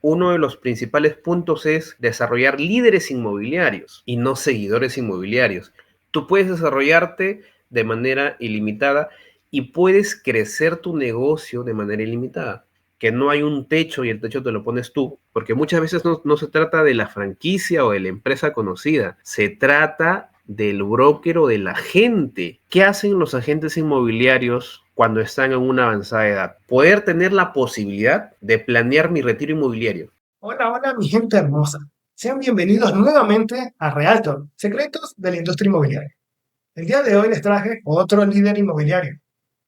uno de los principales puntos es desarrollar líderes inmobiliarios y no seguidores inmobiliarios. Tú puedes desarrollarte de manera ilimitada y puedes crecer tu negocio de manera ilimitada. Que no hay un techo y el techo te lo pones tú, porque muchas veces no se trata de la franquicia o de la empresa conocida, se trata del broker o del agente. ¿Qué hacen los agentes inmobiliarios cuando están en una avanzada edad? Poder tener la posibilidad de planear mi retiro inmobiliario. Hola, hola, mi gente hermosa. Sean bienvenidos nuevamente a Realtor, secretos de la industria inmobiliaria. El día de hoy les traje otro líder inmobiliario.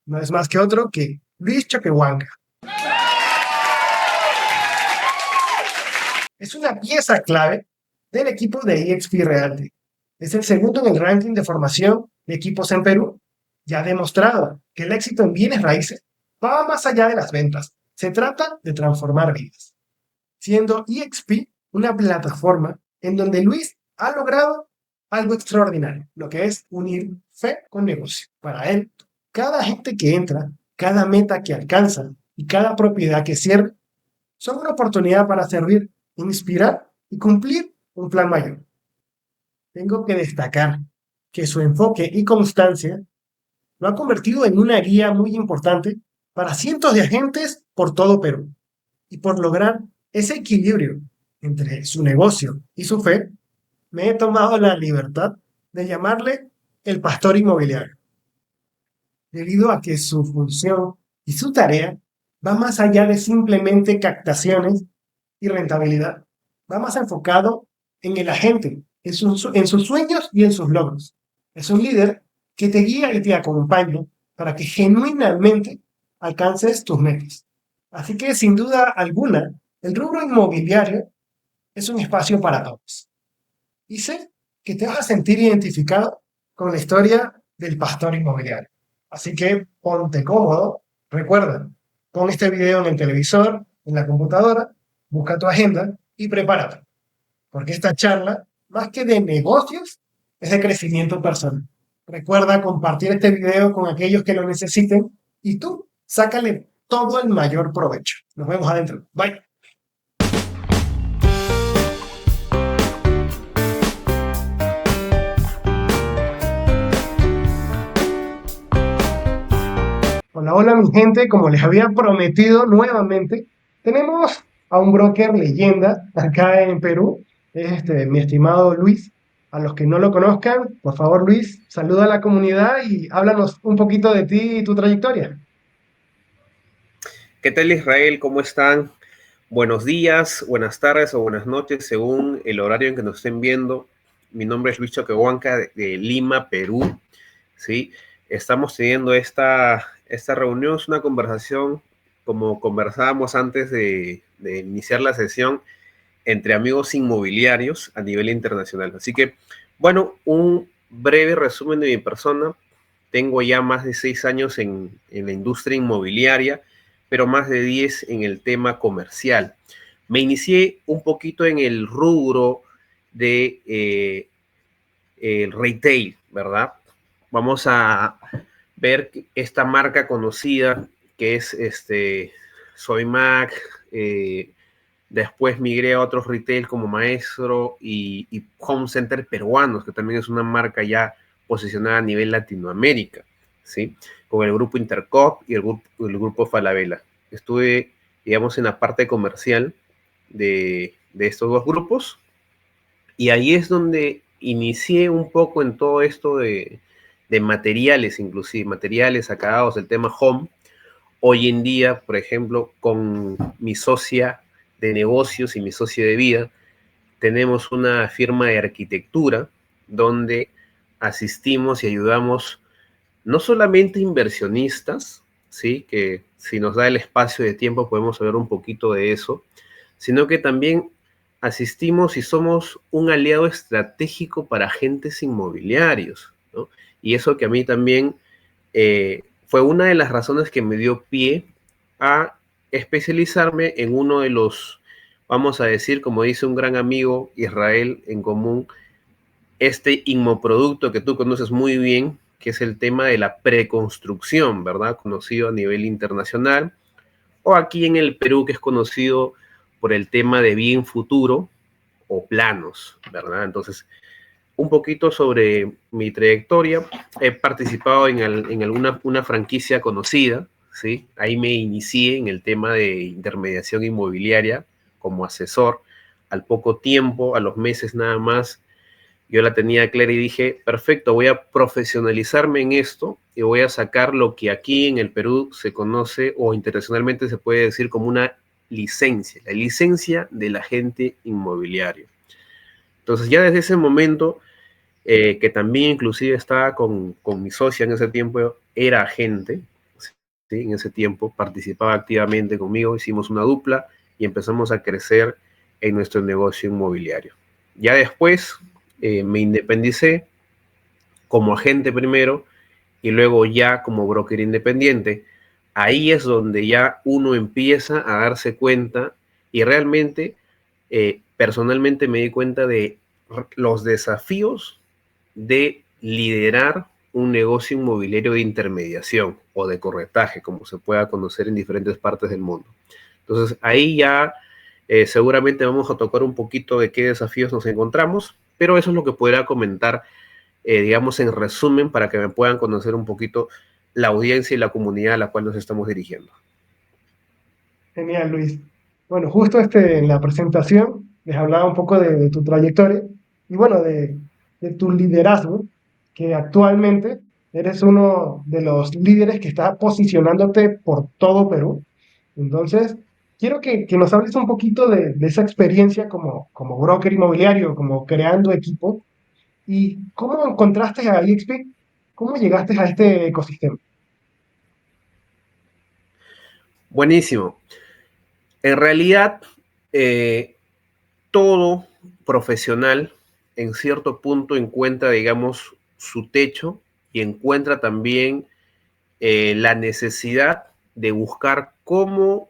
No es más que otro que Luis Choquehuanca. Es una pieza clave del equipo de eXp Realty. Es el segundo en el ranking de formación de equipos en Perú. Ya ha demostrado que el éxito en bienes raíces va más allá de las ventas. Se trata de transformar vidas, siendo eXp una plataforma en donde Luis ha logrado algo extraordinario, lo que es unir fe con negocio. Para él, cada gente que entra, cada meta que alcanza y cada propiedad que cierra son una oportunidad para servir, inspirar y cumplir un plan mayor. Tengo que destacar que su enfoque y constancia lo ha convertido en una guía muy importante para cientos de agentes por todo Perú. Y por lograr ese equilibrio entre su negocio y su fe, me he tomado la libertad de llamarle el pastor inmobiliario, debido a que su función y su tarea va más allá de simplemente captaciones y rentabilidad. Va más enfocado en el agente, en sus sueños y en sus logros. Es un líder que te guía y te acompaña para que genuinamente alcances tus metas. Así que, sin duda alguna, el rubro inmobiliario es un espacio para todos. Y sé que te vas a sentir identificado con la historia del pastor inmobiliario. Así que ponte cómodo, recuerda, pon este video en el televisor, en la computadora, busca tu agenda y prepárate, porque esta charla, más que de negocios, es de crecimiento personal. Recuerda compartir este video con aquellos que lo necesiten y tú sácale todo el mayor provecho. Nos vemos adentro. Bye. Hola, hola mi gente, como les había prometido nuevamente, tenemos a un broker leyenda acá en Perú, es mi estimado Luis. A los que no lo conozcan, por favor Luis, saluda a la comunidad y háblanos un poquito de ti y tu trayectoria. ¿Qué tal, Israel? ¿Cómo están? Buenos días, buenas tardes o buenas noches, según el horario en que nos estén viendo. Mi nombre es Luis Choquehuanca de Lima, Perú. ¿Sí? Estamos teniendo esta reunión, es una conversación, como conversábamos antes de iniciar la sesión, entre amigos inmobiliarios a nivel internacional. Así que, bueno, un breve resumen de mi persona. Tengo ya más de 6 años en la industria inmobiliaria, pero más de 10 en el tema comercial. Me inicié un poquito en el rubro de el retail, ¿verdad? Vamos a ver esta marca conocida que es Soy Mac. Después migré a otros retail como Maestro y Home Center peruanos, que también es una marca ya posicionada a nivel Latinoamérica, ¿sí? Con el grupo Intercop y el grupo Falabella. Estuve, digamos, en la parte comercial de estos dos grupos y ahí es donde inicié un poco en todo esto de materiales, inclusive materiales, acabados, el tema home. Hoy en día, por ejemplo, con mi socia de negocios y mi socio de vida, tenemos una firma de arquitectura donde asistimos y ayudamos no solamente inversionistas, ¿sí? Que si nos da el espacio de tiempo podemos hablar un poquito de eso, sino que también asistimos y somos un aliado estratégico para agentes inmobiliarios, ¿no? Y eso que a mí también fue una de las razones que me dio pie a especializarme en uno de los, vamos a decir, como dice un gran amigo Israel en común, este inmoproducto que tú conoces muy bien, que es el tema de la preconstrucción, ¿verdad? Conocido a nivel internacional, o aquí en el Perú, que es conocido por el tema de bien futuro o planos, ¿verdad? Entonces, un poquito sobre mi trayectoria. He participado en alguna una franquicia conocida, ¿sí? Ahí me inicié en el tema de intermediación inmobiliaria como asesor. Al poco tiempo, a los meses nada más, yo la tenía clara y dije, perfecto, voy a profesionalizarme en esto y voy a sacar lo que aquí en el Perú se conoce o internacionalmente se puede decir como una licencia, la licencia del agente inmobiliario. Entonces ya desde ese momento, que también inclusive estaba con mi socia en ese tiempo, era agente, ¿sí? En ese tiempo participaba activamente conmigo, hicimos una dupla y empezamos a crecer en nuestro negocio inmobiliario. Ya después me independicé como agente primero y luego ya como broker independiente. Ahí es donde ya uno empieza a darse cuenta y realmente personalmente me di cuenta de los desafíos de liderar un negocio inmobiliario de intermediación o de corretaje, como se pueda conocer en diferentes partes del mundo. Entonces ahí ya seguramente vamos a tocar un poquito de qué desafíos nos encontramos, pero eso es lo que podría comentar, digamos, en resumen, para que me puedan conocer un poquito la audiencia y la comunidad a la cual nos estamos dirigiendo. Genial, Luis. Bueno, justo en la presentación les hablaba un poco de tu trayectoria y bueno, de tu liderazgo, que actualmente eres uno de los líderes que está posicionándote por todo Perú. Entonces, quiero que nos hables un poquito de esa experiencia como broker inmobiliario, como creando equipo y cómo encontraste a EXP, cómo llegaste a este ecosistema. Buenísimo. En realidad, eh, todo profesional en cierto punto encuentra, digamos, su techo y encuentra también la necesidad de buscar cómo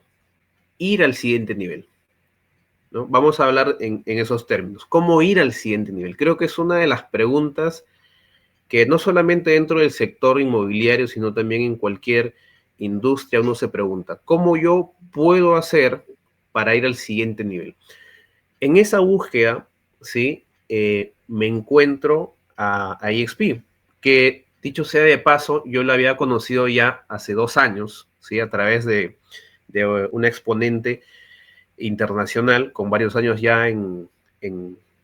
ir al siguiente nivel, ¿no? Vamos a hablar en esos términos. ¿Cómo ir al siguiente nivel? Creo que es una de las preguntas que no solamente dentro del sector inmobiliario, sino también en cualquier industria uno se pregunta, ¿cómo yo puedo hacer para ir al siguiente nivel? En esa búsqueda, ¿sí? Me encuentro a EXP, que dicho sea de paso, yo la había conocido ya hace 2 años, ¿sí? A través de una exponente internacional con varios años ya en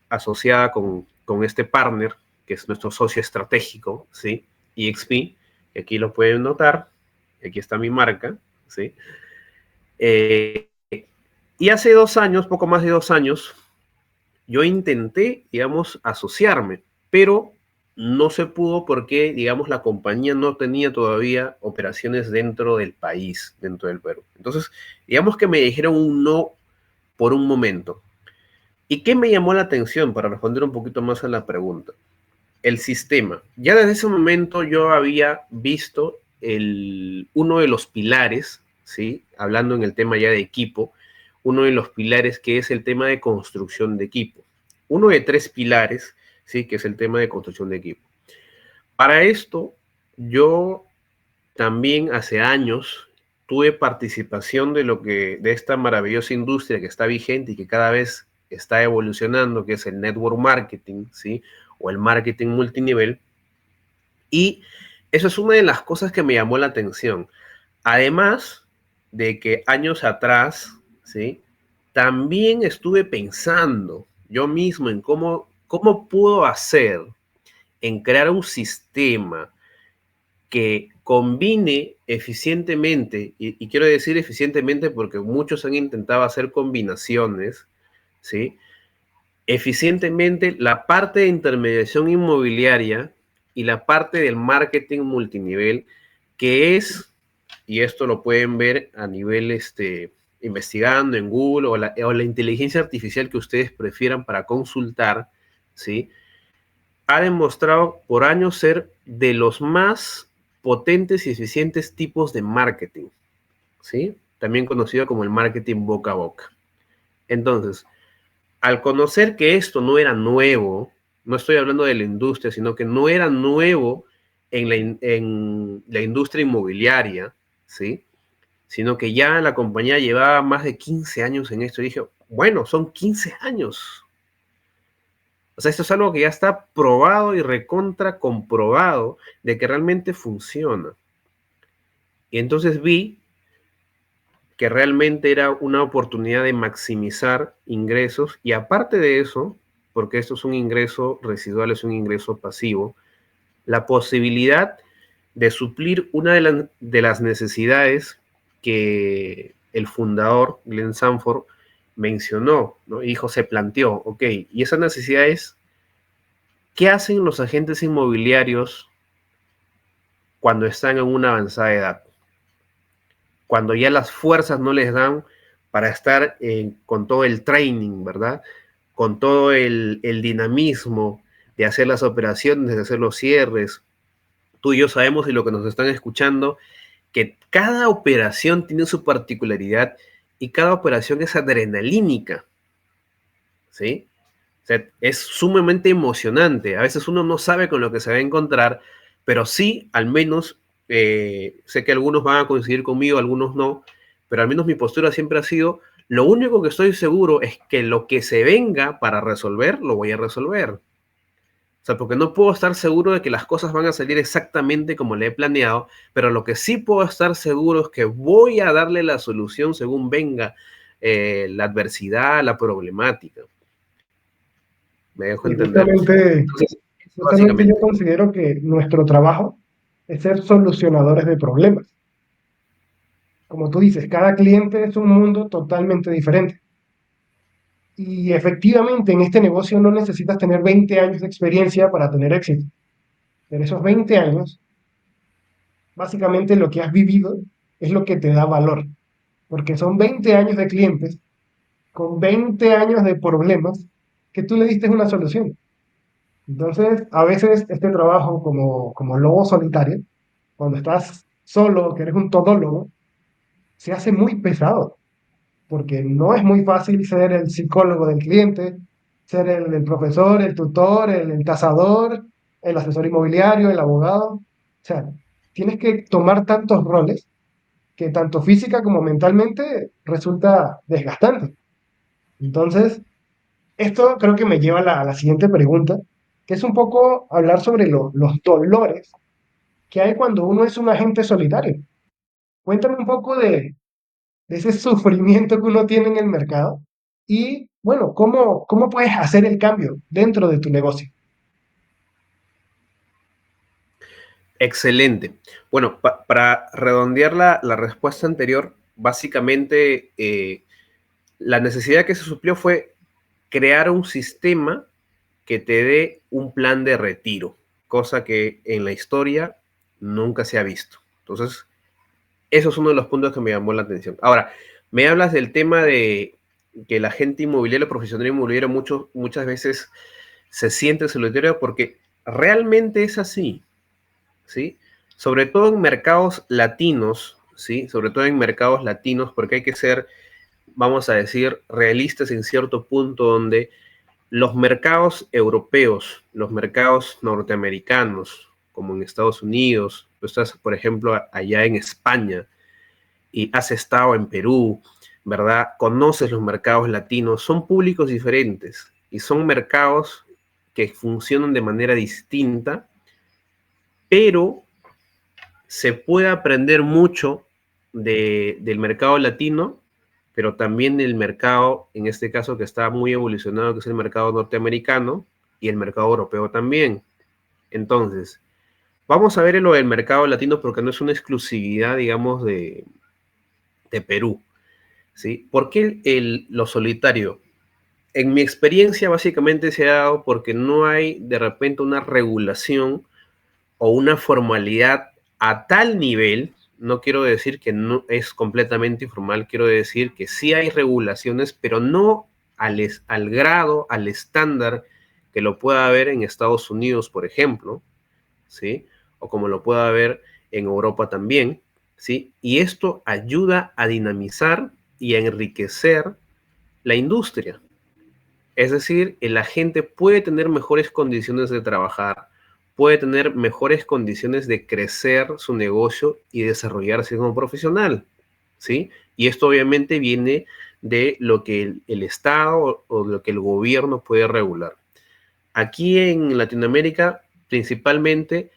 asociada con este partner, que es nuestro socio estratégico, ¿sí? EXP, que aquí lo pueden notar, aquí está mi marca, ¿sí? Eh, y hace 2 años, poco más de 2 años, yo intenté, digamos, asociarme, pero no se pudo porque, digamos, la compañía no tenía todavía operaciones dentro del país, dentro del Perú. Entonces, digamos que me dijeron un no por un momento. ¿Y qué me llamó la atención para responder un poquito más a la pregunta? El sistema. Ya desde ese momento yo había visto uno de los pilares, ¿sí? Hablando en el tema ya de equipo, uno de los pilares que es el tema de construcción de equipo. Uno de 3 pilares, ¿sí? Que es el tema de construcción de equipo. Para esto, yo también hace años tuve participación de esta maravillosa industria que está vigente y que cada vez está evolucionando, que es el network marketing, ¿sí? O el marketing multinivel. Y eso es una de las cosas que me llamó la atención. Además de que años atrás, ¿sí? También estuve pensando yo mismo en cómo puedo hacer en crear un sistema que combine eficientemente, y quiero decir eficientemente porque muchos han intentado hacer combinaciones, ¿sí? Eficientemente la parte de intermediación inmobiliaria y la parte del marketing multinivel, que es, y esto lo pueden ver a nivel investigando en Google o la inteligencia artificial que ustedes prefieran para consultar, ¿sí? Ha demostrado por años ser de los más potentes y eficientes tipos de marketing, ¿sí? También conocido como el marketing boca a boca. Entonces, al conocer que esto no era nuevo, no estoy hablando de la industria, sino que no era nuevo en la industria inmobiliaria, ¿sí? Sino que ya la compañía llevaba más de 15 años en esto. Y dije, Bueno, son 15 años. O sea, esto es algo que ya está probado y recontra comprobado de que realmente funciona. Y entonces vi que realmente era una oportunidad de maximizar ingresos y aparte de eso, porque esto es un ingreso residual, es un ingreso pasivo, la posibilidad de suplir una de las necesidades que el fundador, Glenn Sanford, mencionó, ¿no? Hijo, se planteó, ok, y esa necesidad es, ¿qué hacen los agentes inmobiliarios cuando están en una avanzada edad? Cuando ya las fuerzas no les dan para estar con todo el training, ¿verdad? Con todo el dinamismo de hacer las operaciones, de hacer los cierres. Tú y yo sabemos, y lo que nos están escuchando, que cada operación tiene su particularidad y cada operación es adrenalínica, ¿sí? O sea, es sumamente emocionante. A veces uno no sabe con lo que se va a encontrar, pero sí, al menos, sé que algunos van a coincidir conmigo, algunos no, pero al menos mi postura siempre ha sido, lo único que estoy seguro es que lo que se venga para resolver, lo voy a resolver. O sea, porque no puedo estar seguro de que las cosas van a salir exactamente como le he planeado, pero lo que sí puedo estar seguro es que voy a darle la solución según venga la adversidad, la problemática. Me dejo Y entender. justamente, Entonces, eso justamente yo básicamente. considero que nuestro trabajo es ser solucionadores de problemas. Como tú dices, cada cliente es un mundo totalmente diferente. Y efectivamente en este negocio no necesitas tener 20 años de experiencia para tener éxito. En esos 20 años, básicamente lo que has vivido es lo que te da valor, porque son 20 años de clientes con 20 años de problemas que tú le diste una solución. Entonces, a veces este trabajo como lobo solitario, cuando estás solo, que eres un todólogo, se hace muy pesado, porque no es muy fácil ser el psicólogo del cliente, ser el profesor, el tutor, el tasador, el asesor inmobiliario, el abogado. O sea, tienes que tomar tantos roles que tanto física como mentalmente resulta desgastante. Entonces, esto creo que me lleva a la siguiente pregunta, que es un poco hablar sobre los dolores que hay cuando uno es un agente solitario. Cuéntame un poco de ese sufrimiento que uno tiene en el mercado y, bueno, cómo puedes hacer el cambio dentro de tu negocio. Excelente. Bueno, para redondear la respuesta anterior, básicamente la necesidad que se suplió fue crear un sistema que te dé un plan de retiro, cosa que en la historia nunca se ha visto. Entonces, eso es uno de los puntos que me llamó la atención. Ahora, me hablas del tema de que la gente inmobiliaria, el profesional inmobiliario, muchas veces se siente solitario porque realmente es así. ¿Sí? Sobre todo en mercados latinos, ¿sí? Sobre todo en mercados latinos, porque hay que ser, vamos a decir, realistas en cierto punto donde los mercados europeos, los mercados norteamericanos, como en Estados Unidos, tú estás, por ejemplo, allá en España y has estado en Perú, ¿verdad? Conoces los mercados latinos, son públicos diferentes y son mercados que funcionan de manera distinta, pero se puede aprender mucho del mercado latino, pero también del mercado, en este caso, que está muy evolucionado, que es el mercado norteamericano y el mercado europeo también. Entonces, vamos a ver lo del mercado latino porque no es una exclusividad, digamos, de Perú. ¿Sí? ¿Por qué lo solitario? En mi experiencia, básicamente se ha dado porque no hay de repente una regulación o una formalidad a tal nivel, no quiero decir que no es completamente informal, quiero decir que sí hay regulaciones, pero no al grado, al estándar que lo pueda haber en Estados Unidos, por ejemplo, ¿sí? O como lo pueda haber en Europa también, ¿sí? Y esto ayuda a dinamizar y a enriquecer la industria. Es decir, la gente puede tener mejores condiciones de trabajar, puede tener mejores condiciones de crecer su negocio y desarrollarse como profesional, ¿sí? Y esto obviamente viene de lo que el Estado o lo que el gobierno puede regular. Aquí en Latinoamérica, principalmente,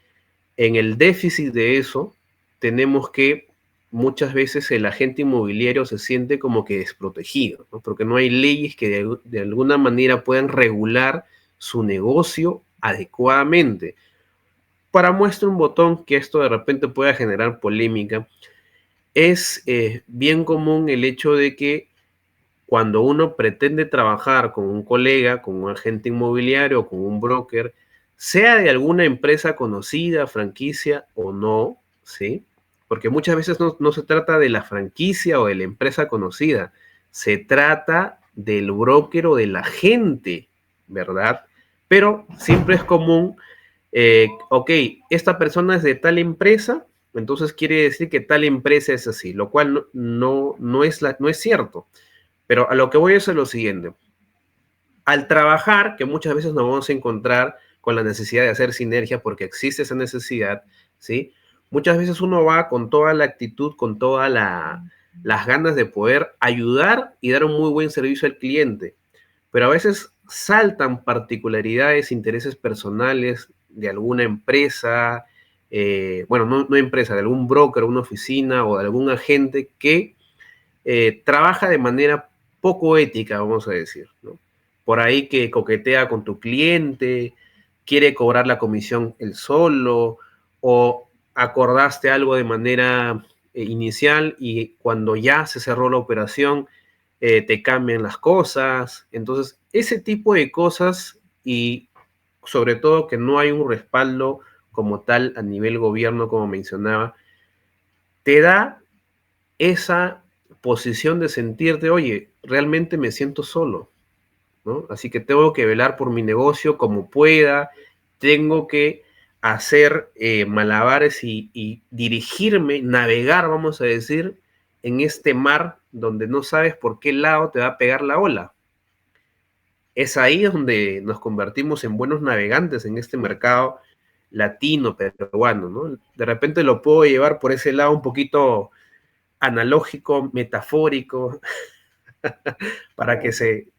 en el déficit de eso, tenemos que muchas veces el agente inmobiliario se siente como que desprotegido, ¿no? Porque no hay leyes que de alguna manera puedan regular su negocio adecuadamente. Para muestra un botón que esto de repente pueda generar polémica, es bien común el hecho de que cuando uno pretende trabajar con un colega, con un agente inmobiliario o con un broker, sea de alguna empresa conocida, franquicia o no, ¿sí? Porque muchas veces no se trata de la franquicia o de la empresa conocida, se trata del broker o del agente, ¿verdad? Pero siempre es común, ok, esta persona es de tal empresa, entonces quiere decir que tal empresa es así, lo cual no es cierto. Pero a lo que voy es a lo siguiente. Al trabajar, que muchas veces nos vamos a encontrar con la necesidad de hacer sinergia porque existe esa necesidad, ¿sí? Muchas veces uno va con toda la actitud, con todas las ganas de poder ayudar y dar un muy buen servicio al cliente. Pero a veces saltan particularidades, intereses personales de alguna empresa, bueno, no empresa, de algún broker, una oficina o de algún agente que trabaja de manera poco ética, vamos a decir, ¿no? Por ahí que coquetea con tu cliente, quiere cobrar la comisión él solo, o acordaste algo de manera inicial y cuando ya se cerró la operación, te cambian las cosas. Entonces, ese tipo de cosas y sobre todo que no hay un respaldo como tal a nivel gobierno, como mencionaba, te da esa posición de sentirte, oye, realmente me siento solo, ¿no? Así que tengo que velar por mi negocio como pueda, tengo que hacer malabares y dirigirme, navegar, vamos a decir, en este mar donde no sabes por qué lado te va a pegar la ola. Es ahí donde nos convertimos en buenos navegantes en este mercado latino, peruano, ¿no? De repente lo puedo llevar por ese lado un poquito analógico, metafórico, para que se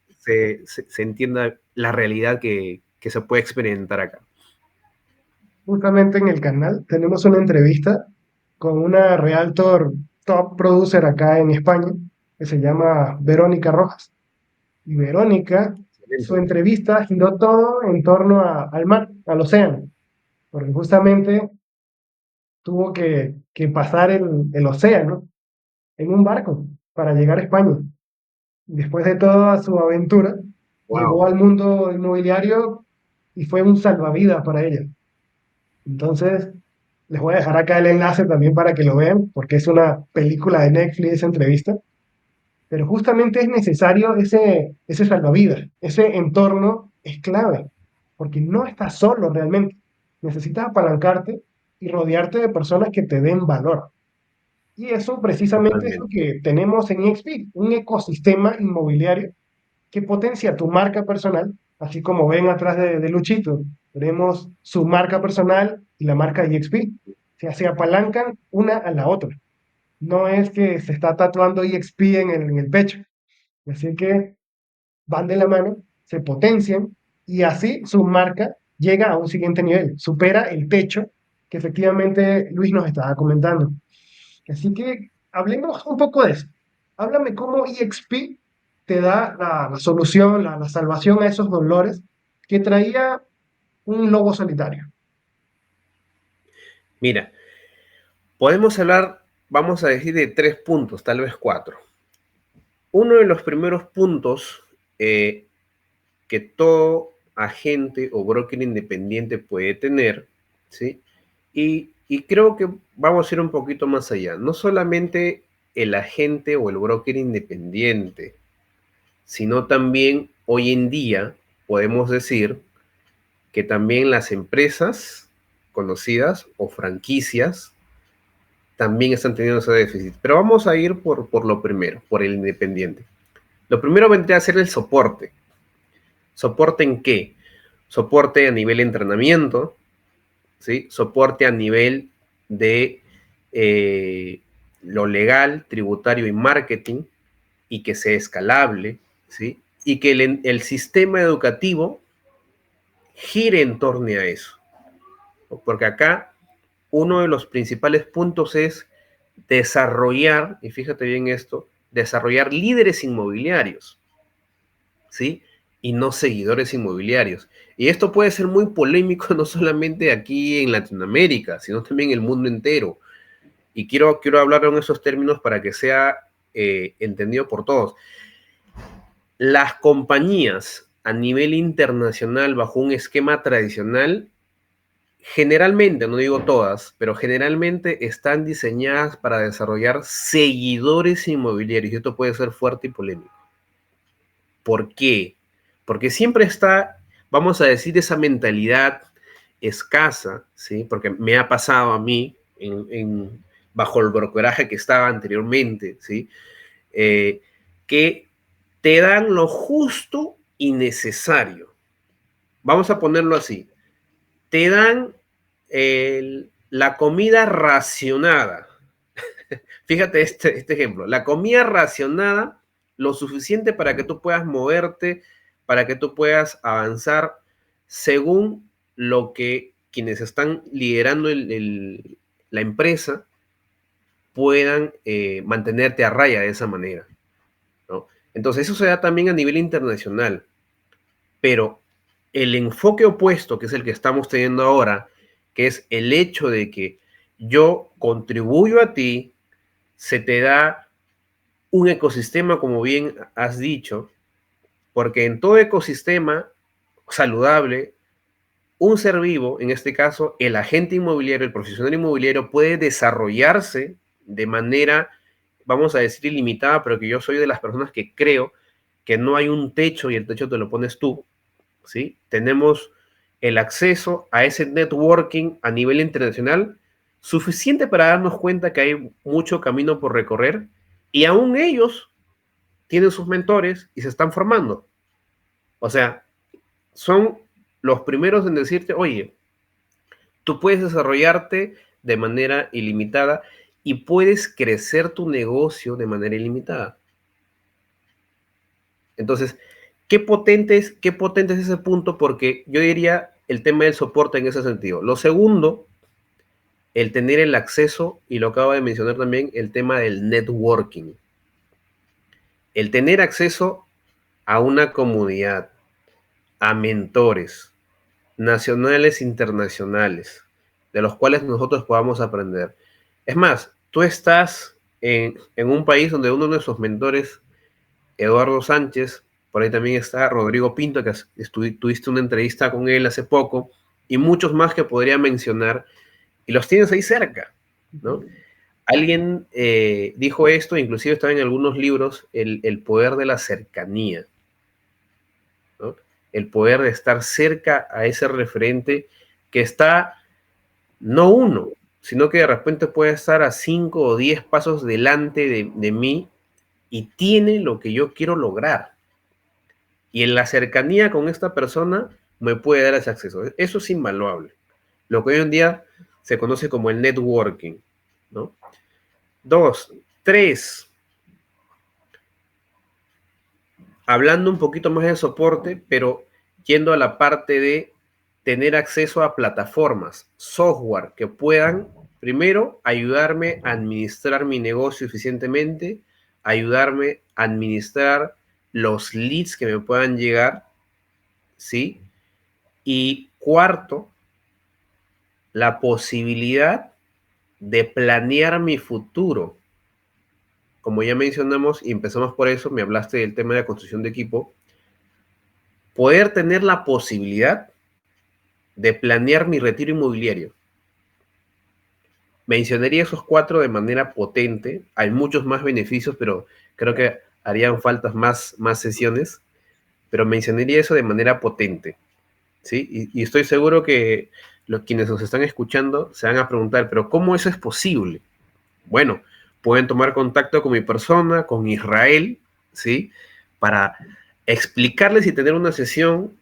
entienda la realidad que se puede experimentar acá. Justamente en el canal tenemos una entrevista con una realtor top producer acá en España que se llama Verónica Rojas. Y Verónica, su Excelente. entrevista giró todo en torno al mar, al océano, porque justamente tuvo que pasar el océano en un barco para llegar a España. Después de toda su aventura, llegó Wow, al mundo inmobiliario y fue un salvavidas para ella. Entonces, les voy a dejar acá el enlace también para que lo vean, porque es una película de Netflix esa entrevista. Pero justamente es necesario ese salvavidas, ese entorno es clave, porque no estás solo realmente. Necesitas apalancarte y rodearte de personas que te den valor. Y eso precisamente es lo totalmente. que tenemos en EXP, un ecosistema inmobiliario que potencia tu marca personal, así como ven atrás de Luchito, tenemos su marca personal y la marca EXP. O sea, se apalancan una a la otra. No es que se está tatuando EXP en el pecho. Así que van de la mano, se potencian y así su marca llega a un siguiente nivel, supera el techo que efectivamente Luis nos estaba comentando. Así que hablemos un poco de eso. Háblame cómo EXP te da la solución, la salvación a esos dolores que traía un lobo solitario. Mira, podemos hablar, vamos a decir, de 3 puntos, tal vez 4. Uno de los primeros puntos que todo agente o broker independiente puede tener, ¿sí? Y creo que vamos a ir un poquito más allá. No solamente el agente o el broker independiente, sino también hoy en día podemos decir que también las empresas conocidas o franquicias también están teniendo ese déficit. Pero vamos a ir por lo primero, por el independiente. Lo primero vendría a ser el soporte. ¿Soporte en qué? Soporte a nivel de entrenamiento, ¿sí? Soporte a nivel de lo legal, tributario y marketing, y que sea escalable, ¿sí? Y que el sistema educativo gire en torno a eso. Porque acá uno de los principales puntos es desarrollar, y fíjate bien esto, desarrollar líderes inmobiliarios, ¿sí? Y no seguidores inmobiliarios. Y esto puede ser muy polémico no solamente aquí en Latinoamérica, sino también en el mundo entero. Y quiero hablar en esos términos para que sea entendido por todos. Las compañías a nivel internacional bajo un esquema tradicional, generalmente, no digo todas, pero generalmente están diseñadas para desarrollar seguidores inmobiliarios. Y esto puede ser fuerte y polémico. ¿Por qué? Porque siempre está, vamos a decir, esa mentalidad escasa, ¿sí? Porque me ha pasado a mí bajo el brokeraje que estaba anteriormente, ¿sí? Que te dan lo justo y necesario. Vamos a ponerlo así. Te dan la comida racionada. Fíjate este ejemplo. La comida racionada, lo suficiente para que tú puedas moverte, para que tú puedas avanzar según lo que quienes están liderando la empresa puedan mantenerte a raya de esa manera, ¿no? Entonces eso se da también a nivel internacional, pero el enfoque opuesto, que es el que estamos teniendo ahora, que es el hecho de que yo contribuyo a ti, se te da un ecosistema, como bien has dicho, porque en todo ecosistema saludable, un ser vivo, en este caso el agente inmobiliario, el profesional inmobiliario, puede desarrollarse de manera, vamos a decir, ilimitada, pero que yo soy de las personas que creo que no hay un techo y el techo te lo pones tú, ¿sí? Tenemos el acceso a ese networking a nivel internacional suficiente para darnos cuenta que hay mucho camino por recorrer y aún ellos tienen sus mentores y se están formando. O sea, son los primeros en decirte, oye, tú puedes desarrollarte de manera ilimitada y puedes crecer tu negocio de manera ilimitada. Entonces, qué potente es ese punto? Porque yo diría el tema del soporte en ese sentido. Lo segundo, el tener el acceso, y lo acabo de mencionar también, el tema del networking. El tener acceso a una comunidad, a mentores nacionales e internacionales, de los cuales nosotros podamos aprender. Es más, tú estás en un país donde uno de nuestros mentores, Eduardo Sánchez, por ahí también está Rodrigo Pinto, que tuviste una entrevista con él hace poco, y muchos más que podría mencionar, y los tienes ahí cerca, ¿no? Alguien dijo esto, inclusive estaba en algunos libros, el poder de la cercanía, ¿no? El poder de estar cerca a ese referente que está, no uno, sino que de repente puede estar a 5 o 10 pasos delante de mí y tiene lo que yo quiero lograr. Y en la cercanía con esta persona me puede dar ese acceso. Eso es invaluable. Lo que hoy en día se conoce como el networking, ¿no? 2, 3. Hablando un poquito más de soporte, pero yendo a la parte de tener acceso a plataformas, software que puedan, primero, ayudarme a administrar mi negocio eficientemente, ayudarme a administrar los leads que me puedan llegar, ¿sí? Y cuarto, la posibilidad de planear mi futuro. Como ya mencionamos y empezamos por eso, me hablaste del tema de la construcción de equipo, poder tener la posibilidad de planear mi retiro inmobiliario. Mencionaría esos 4 de manera potente. Hay muchos más beneficios, pero creo que harían falta más sesiones. Pero mencionaría eso de manera potente, ¿sí? Y estoy seguro que quienes nos están escuchando se van a preguntar, ¿pero cómo eso es posible? Bueno, pueden tomar contacto con mi persona, con Israel, ¿sí? Para explicarles y tener una sesión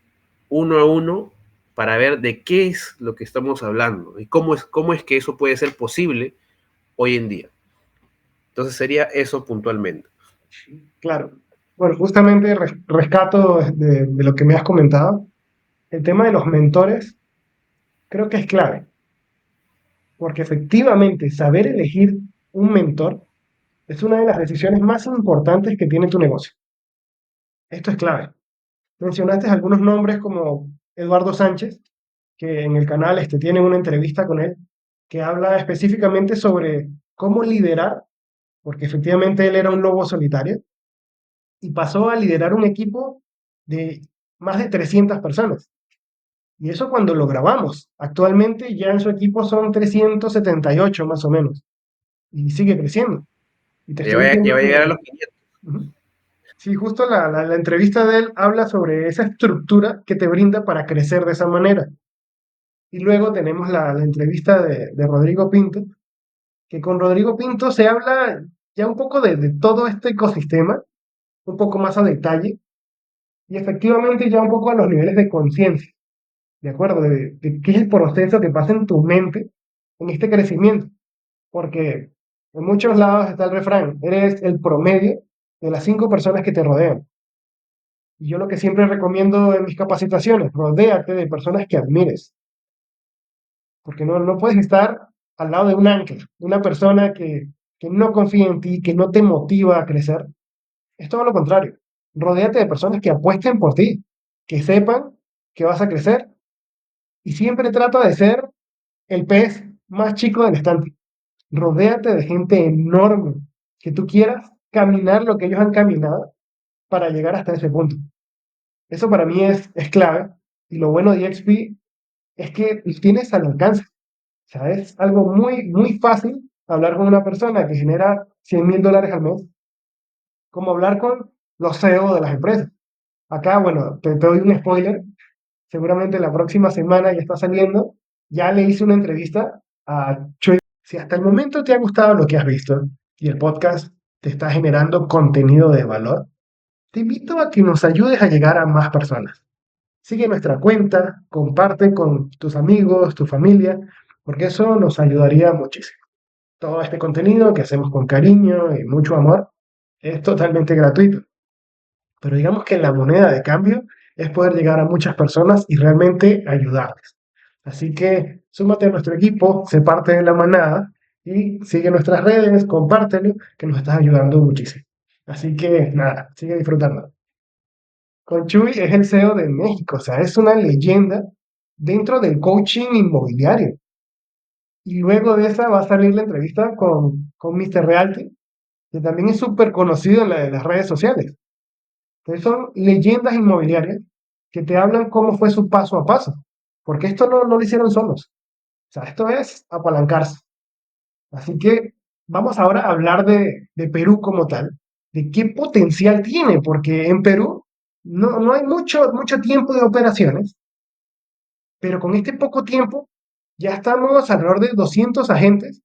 uno a uno para ver de qué es lo que estamos hablando y cómo es que eso puede ser posible hoy en día. Entonces sería eso puntualmente. Claro. Bueno, justamente rescato de lo que me has comentado. El tema de los mentores creo que es clave, porque efectivamente saber elegir un mentor es una de las decisiones más importantes que tiene tu negocio. Esto es clave. Mencionaste algunos nombres como Eduardo Sánchez, que en el canal tienen una entrevista con él, que habla específicamente sobre cómo liderar, porque efectivamente él era un lobo solitario, y pasó a liderar un equipo de más de 300 personas. Y eso cuando lo grabamos. Actualmente ya en su equipo son 378 más o menos, y sigue creciendo. Y te estoy Ya diciendo va a llegar a que los 500. ujú, sí, justo la entrevista de él habla sobre esa estructura que te brinda para crecer de esa manera. Y luego tenemos la entrevista de Rodrigo Pinto, que con Rodrigo Pinto se habla ya un poco de todo este ecosistema, un poco más a detalle, y efectivamente ya un poco a los niveles de conciencia, ¿de acuerdo? De qué es el proceso que pasa en tu mente en este crecimiento. Porque en muchos lados está el refrán, eres el promedio de las 5 personas que te rodean. Y yo lo que siempre recomiendo en mis capacitaciones, rodéate de personas que admires, porque no puedes estar al lado de un ancla, de una persona que no confía en ti, que no te motiva a crecer. Es todo lo contrario. Rodéate de personas que apuesten por ti, que sepan que vas a crecer y siempre trata de ser el pez más chico del estante. Rodéate de gente enorme, que tú quieras caminar lo que ellos han caminado para llegar hasta ese punto. Eso para mí es clave. Y lo bueno de EXP es que tienes al alcance. O sea, es algo muy, muy fácil hablar con una persona que genera $100,000 al mes, como hablar con los CEO de las empresas. Acá, bueno, te doy un spoiler. Seguramente la próxima semana ya está saliendo. Ya le hice una entrevista a Choi. Si hasta el momento te ha gustado lo que has visto y el podcast te está generando contenido de valor, te invito a que nos ayudes a llegar a más personas. Sigue nuestra cuenta, comparte con tus amigos, tu familia, porque eso nos ayudaría muchísimo. Todo este contenido que hacemos con cariño y mucho amor es totalmente gratuito. Pero digamos que la moneda de cambio es poder llegar a muchas personas y realmente ayudarles. Así que súmate a nuestro equipo, sé parte de la manada y sigue nuestras redes, compártelo, que nos estás ayudando muchísimo. Así que nada, sigue disfrutando. Conchuy es el CEO de México, o sea, es una leyenda dentro del coaching inmobiliario. Y luego de esa va a salir la entrevista con Mr. Realty, que también es súper conocido en las redes sociales. Entonces son leyendas inmobiliarias que te hablan cómo fue su paso a paso, porque esto no lo hicieron solos. O sea, esto es apalancarse. Así que vamos ahora a hablar de Perú como tal, de qué potencial tiene, porque en Perú no hay mucho tiempo de operaciones, pero con este poco tiempo ya estamos alrededor de 200 agentes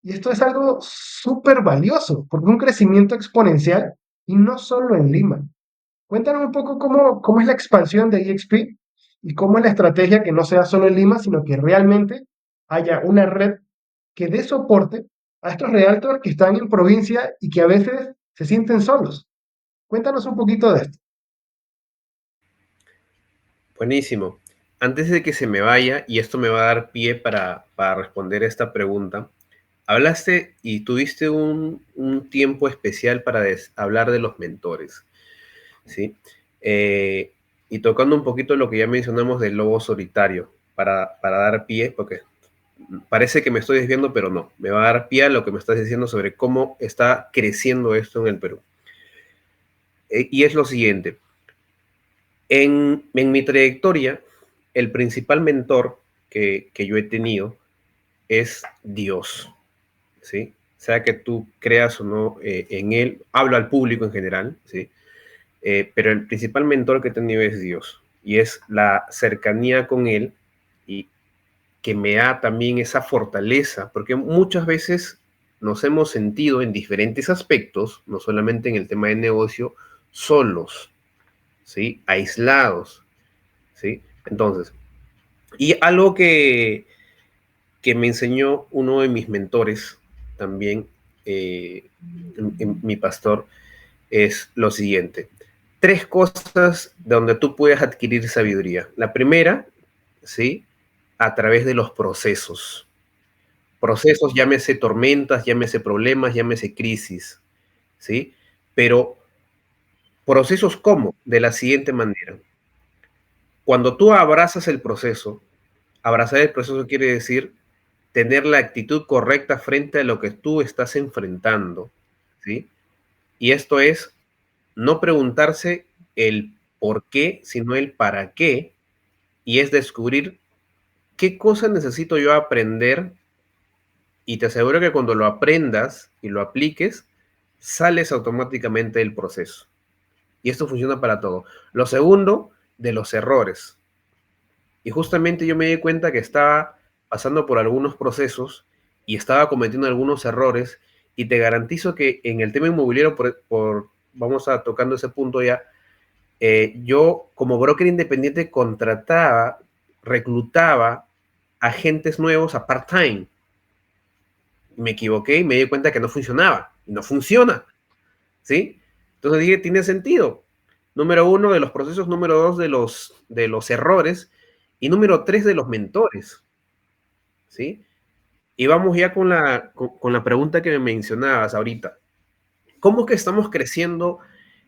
y esto es algo súper valioso, porque un crecimiento exponencial y no solo en Lima. Cuéntanos un poco cómo es la expansión de EXP y cómo es la estrategia que no sea solo en Lima, sino que realmente haya una red que dé soporte a estos realtors que están en provincia y que a veces se sienten solos. Cuéntanos un poquito de esto. Buenísimo. Antes de que se me vaya, y esto me va a dar pie para responder esta pregunta, hablaste y tuviste un tiempo especial para hablar de los mentores, ¿sí? Eh, y tocando un poquito lo que ya mencionamos del lobo solitario, para dar pie, porque parece que me estoy desviando, pero no, me va a dar pie a lo que me estás diciendo sobre cómo está creciendo esto en el Perú. Y es lo siguiente, en mi trayectoria, el principal mentor que yo he tenido es Dios, ¿sí? Sea que tú creas o no en Él, hablo al público en general, ¿sí? Pero el principal mentor que he tenido es Dios, y es la cercanía con Él y que me da también esa fortaleza, porque muchas veces nos hemos sentido en diferentes aspectos, no solamente en el tema de negocio, solos, ¿sí? Aislados, ¿sí? Entonces, y algo que me enseñó uno de mis mentores también, mi pastor, es lo siguiente. 3 cosas donde tú puedes adquirir sabiduría. La primera, ¿sí? A través de los procesos. Procesos, llámese tormentas, llámese problemas, llámese crisis, ¿sí? Pero procesos ¿cómo? De la siguiente manera. Cuando tú abrazar el proceso quiere decir tener la actitud correcta frente a lo que tú estás enfrentando, ¿sí? Y esto es no preguntarse el por qué, sino el para qué, y es descubrir qué cosa necesito yo aprender, y te aseguro que cuando lo aprendas y lo apliques, sales automáticamente del proceso. Y esto funciona para todo. Lo segundo, de los errores. Y justamente yo me di cuenta que estaba pasando por algunos procesos y estaba cometiendo algunos errores, y te garantizo que en el tema inmobiliario, vamos a tocando ese punto ya, yo como broker independiente contrataba, reclutaba agentes nuevos a part-time. Me equivoqué y me di cuenta que no funcionaba. Y no funciona, ¿sí? Entonces dije, tiene sentido. Número 1 de los procesos, número 2 de los errores, y número 3 de los mentores, ¿sí? Y vamos ya con la pregunta que me mencionabas ahorita. ¿Cómo es que estamos creciendo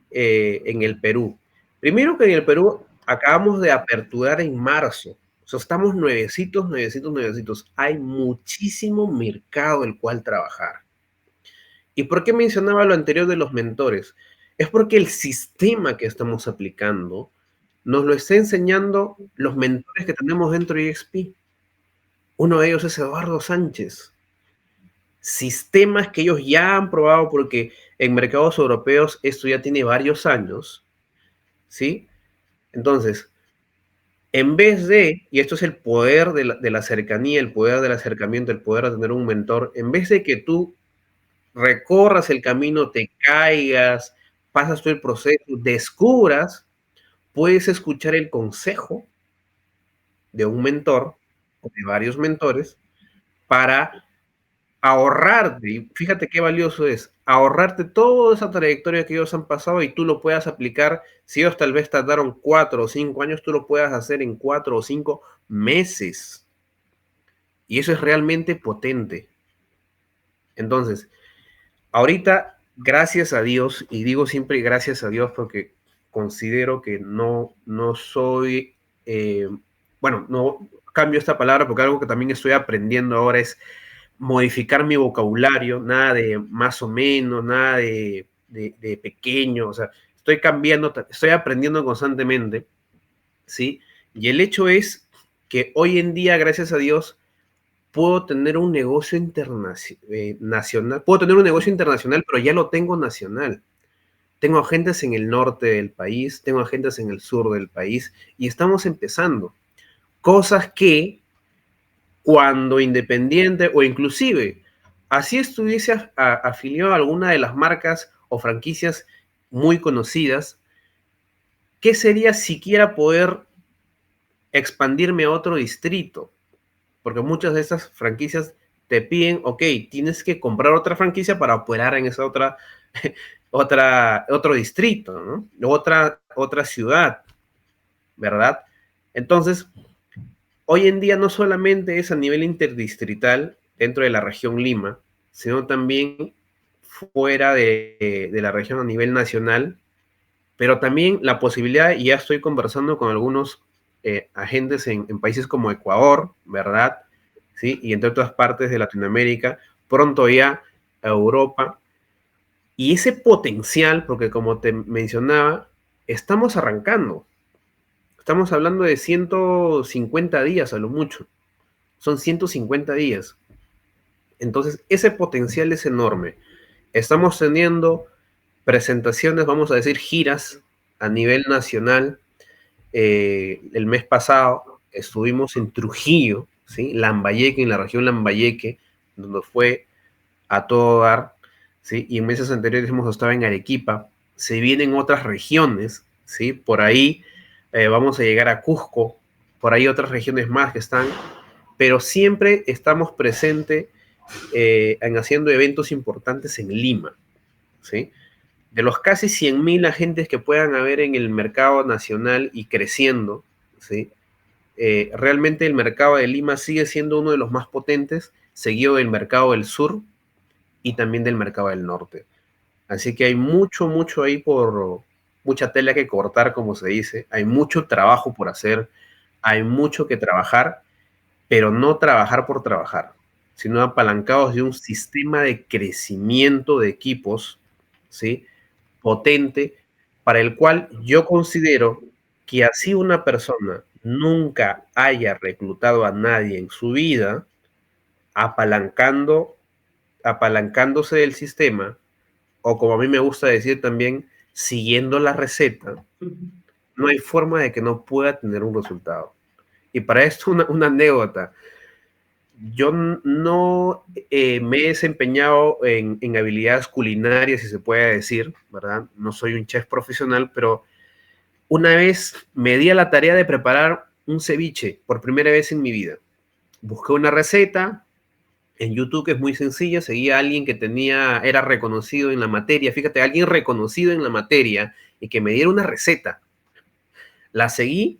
en el Perú? Primero que en el Perú acabamos de aperturar en marzo. O sea, estamos nuevecitos, nuevecitos, nuevecitos. Hay muchísimo mercado el cual trabajar. ¿Y por qué mencionaba lo anterior de los mentores? Es porque el sistema que estamos aplicando nos lo está enseñando los mentores que tenemos dentro de EXP. Uno de ellos es Eduardo Sánchez. Sistemas que ellos ya han probado, porque en mercados europeos esto ya tiene varios años, ¿sí? Entonces, en vez de, y esto es el poder de la cercanía, el poder del acercamiento, el poder de tener un mentor, en vez de que tú recorras el camino, te caigas, pasas todo el proceso, descubras, puedes escuchar el consejo de un mentor o de varios mentores para ahorrarte, y fíjate qué valioso es, ahorrarte toda esa trayectoria que ellos han pasado, y tú lo puedas aplicar. Si ellos tal vez tardaron 4 o 5 años, tú lo puedas hacer en 4 o 5 meses. Y eso es realmente potente. Entonces, ahorita, gracias a Dios, y digo siempre gracias a Dios porque considero que no soy, bueno, no cambio esta palabra porque algo que también estoy aprendiendo ahora es modificar mi vocabulario, nada de más o menos, nada de pequeño, o sea, estoy cambiando, estoy aprendiendo constantemente, ¿sí? Y el hecho es que hoy en día, gracias a Dios, puedo tener un negocio nacional, puedo tener un negocio internacional, pero ya lo tengo nacional. Tengo agentes en el norte del país, tengo agentes en el sur del país, y estamos empezando. Cosas que cuando Independiente, o inclusive así estuviese afiliado a alguna de las marcas o franquicias muy conocidas, ¿qué sería siquiera poder expandirme a otro distrito? Porque muchas de estas franquicias te piden, ok, tienes que comprar otra franquicia para operar en esa otro distrito, ¿no? Otra ciudad, ¿verdad? Entonces, hoy en día no solamente es a nivel interdistrital dentro de la región Lima, sino también fuera de la región a nivel nacional, pero también la posibilidad, y ya estoy conversando con algunos agentes en países como Ecuador, ¿verdad? ¿Sí? Y entre otras partes de Latinoamérica, pronto ya a Europa. Y ese potencial, porque como te mencionaba, estamos arrancando. Estamos hablando de 150 días a lo mucho. Son 150 días. Entonces, ese potencial es enorme. Estamos teniendo presentaciones, vamos a decir, giras a nivel nacional. El mes pasado estuvimos en Trujillo, ¿sí? Lambayeque, en la región Lambayeque, donde fue a todo dar, ¿sí? Y en meses anteriores hemos estado en Arequipa. Se vienen otras regiones, ¿sí? Por ahí vamos a llegar a Cusco, por ahí otras regiones más que están, pero siempre estamos presentes en haciendo eventos importantes en Lima, ¿sí? de los casi 100.000 agentes que puedan haber en el mercado nacional y creciendo, ¿sí? Realmente el mercado de Lima sigue siendo uno de los más potentes, seguido del mercado del sur y también del mercado del norte. Así que hay mucho, mucho ahí mucha tela que cortar, como se dice, hay mucho trabajo por hacer, hay mucho que trabajar, pero no trabajar por trabajar, sino apalancados de un sistema de crecimiento de equipos, ¿sí? Potente, para el cual yo considero que así una persona nunca haya reclutado a nadie en su vida, apalancando, apalancándose del sistema, o como a mí me gusta decir también, siguiendo la receta, no hay forma de que no pueda tener un resultado. Y para esto una anécdota. Yo no me he desempeñado en habilidades culinarias, si se puede decir, ¿verdad? No soy un chef profesional, pero una vez me di a la tarea de preparar un ceviche por primera vez en mi vida. Busqué una receta en YouTube que es muy sencilla, seguía a alguien que era reconocido en la materia, fíjate, alguien reconocido en la materia y que me diera una receta. La seguí.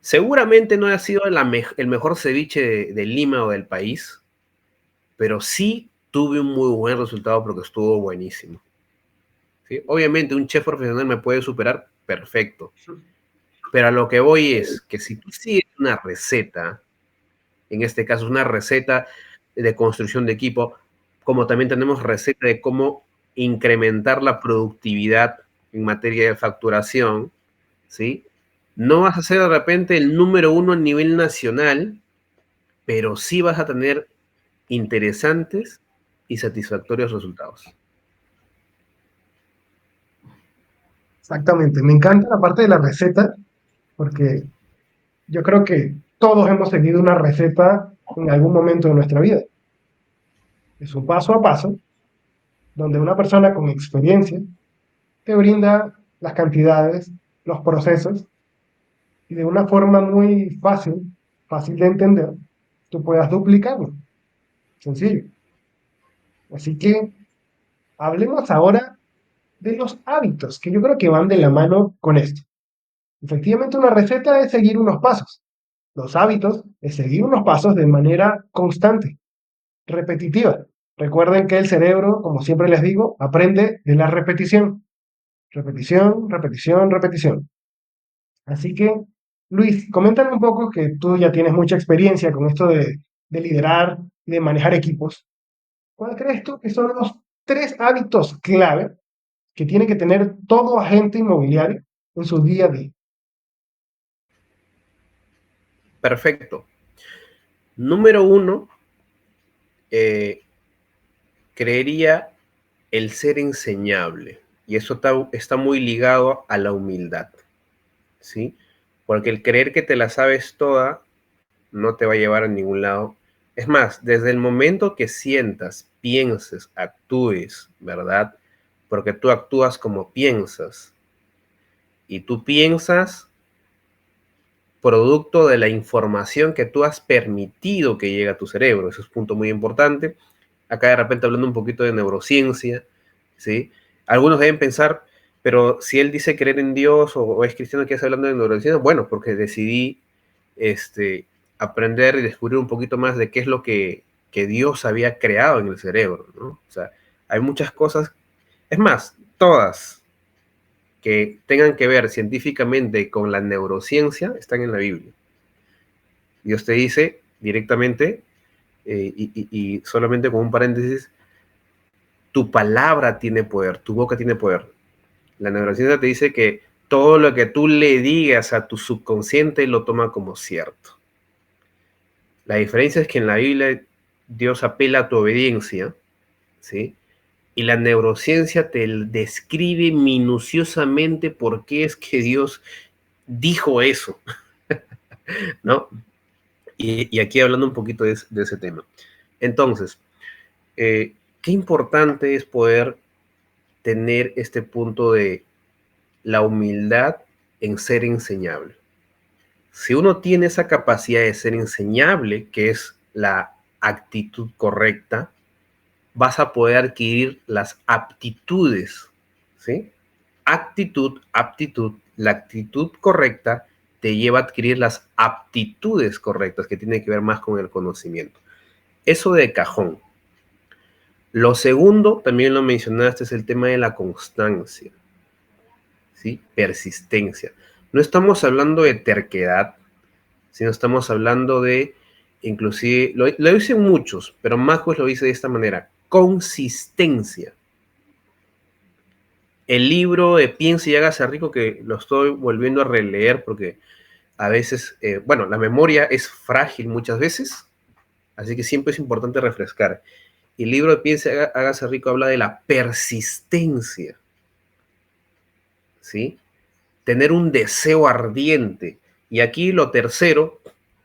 Seguramente no ha sido el mejor ceviche de Lima o del país, pero sí tuve un muy buen resultado porque estuvo buenísimo. ¿Sí? Obviamente un chef profesional me puede superar, perfecto. Pero a lo que voy es que si tú sigues una receta, en este caso una receta de construcción de equipo, como también tenemos receta de cómo incrementar la productividad en materia de facturación, ¿sí? No vas a ser de repente el número uno a nivel nacional, pero sí vas a tener interesantes y satisfactorios resultados. Exactamente, me encanta la parte de la receta porque yo creo que todos hemos seguido una receta en algún momento de nuestra vida. Es un paso a paso donde una persona con experiencia te brinda las cantidades, los procesos y de una forma muy fácil, fácil de entender, tú puedas duplicarlo. Sencillo. Así que hablemos ahora de los hábitos, que yo creo que van de la mano con esto. Efectivamente, una receta es seguir unos pasos. Los hábitos es seguir unos pasos de manera constante, repetitiva. Recuerden que el cerebro, como siempre les digo, aprende de la repetición. Repetición, repetición, repetición. Así que, Luis, coméntame un poco que tú ya tienes mucha experiencia con esto de liderar y de manejar equipos. ¿Cuál crees tú que son los tres hábitos clave que tiene que tener todo agente inmobiliario en su día a día? Perfecto. Número uno, creería el ser enseñable. Y eso está muy ligado a la humildad, ¿sí? Porque el creer que te la sabes toda no te va a llevar a ningún lado. Es más, desde el momento que sientas, pienses, actúes, ¿verdad? Porque tú actúas como piensas. Y tú piensas producto de la información que tú has permitido que llegue a tu cerebro. Eso es un punto muy importante. Acá de repente hablando un poquito de neurociencia, ¿sí? Algunos deben pensar, pero si él dice creer en Dios o es cristiano que está hablando de neurociencia, bueno, porque decidí aprender y descubrir un poquito más de qué es lo que Dios había creado en el cerebro, ¿no? O sea, hay muchas cosas, es más, todas que tengan que ver científicamente con la neurociencia están en la Biblia. Dios te dice directamente, y solamente con un paréntesis, tu palabra tiene poder, tu boca tiene poder. La neurociencia te dice que todo lo que tú le digas a tu subconsciente lo toma como cierto. La diferencia es que en la Biblia Dios apela a tu obediencia, ¿sí? Y la neurociencia te describe minuciosamente por qué es que Dios dijo eso, ¿no? Y aquí hablando un poquito de ese tema. Entonces, qué importante es poder tener este punto de la humildad en ser enseñable. Si uno tiene esa capacidad de ser enseñable, que es la actitud correcta, vas a poder adquirir las aptitudes, ¿sí? Actitud, aptitud, la actitud correcta te lleva a adquirir las aptitudes correctas, que tienen que ver más con el conocimiento. Eso de cajón. Lo segundo, también lo mencionaste, es el tema de la constancia, ¿sí? Persistencia. No estamos hablando de terquedad, sino estamos hablando de, inclusive, lo dicen muchos, pero Marcos lo dice de esta manera, consistencia. El libro de Piense y hágase rico, que lo estoy volviendo a releer porque a veces, bueno, la memoria es frágil muchas veces, así que siempre es importante refrescar. Y el libro de Piense y hágase rico habla de la persistencia, ¿sí? Tener un deseo ardiente. Y aquí lo tercero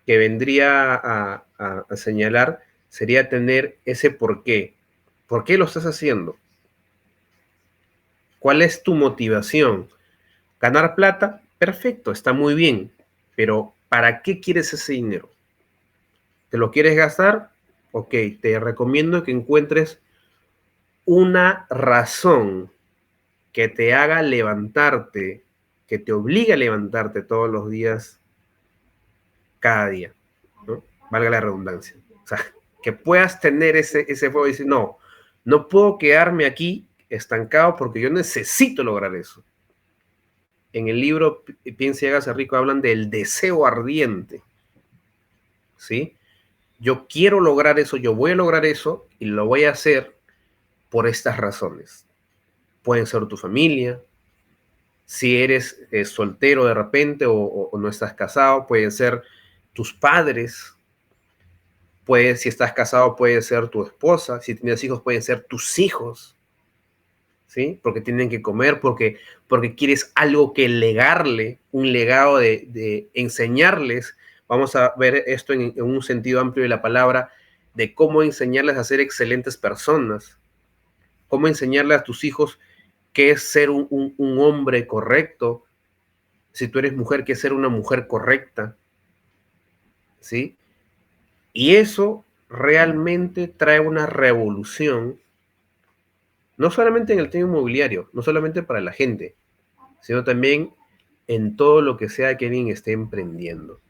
que vendría a señalar sería tener ese por qué. ¿Por qué lo estás haciendo? ¿Cuál es tu motivación? ¿Ganar plata? Perfecto, está muy bien, pero ¿para qué quieres ese dinero? ¿Te lo quieres gastar? Ok, te recomiendo que encuentres una razón que te haga levantarte, que te obligue a levantarte todos los días, cada día, ¿no? Valga la redundancia. O sea, que puedas tener ese fuego y decir, no, no puedo quedarme aquí estancado porque yo necesito lograr eso. En el libro Piense y hágase rico hablan del deseo ardiente, ¿sí? Yo quiero lograr eso, yo voy a lograr eso y lo voy a hacer por estas razones. Pueden ser tu familia, si eres soltero de repente o no estás casado, pueden ser tus padres, si estás casado puede ser tu esposa, si tienes hijos pueden ser tus hijos, ¿sí? Porque tienen que comer, porque quieres algo que legarle, un legado de enseñarles. Vamos a ver esto en un sentido amplio de la palabra, de cómo enseñarles a ser excelentes personas, cómo enseñarle a tus hijos qué es ser un hombre correcto, si tú eres mujer, qué es ser una mujer correcta, ¿sí? Y eso realmente trae una revolución, no solamente en el tema inmobiliario, no solamente para la gente, sino también en todo lo que sea que alguien esté emprendiendo.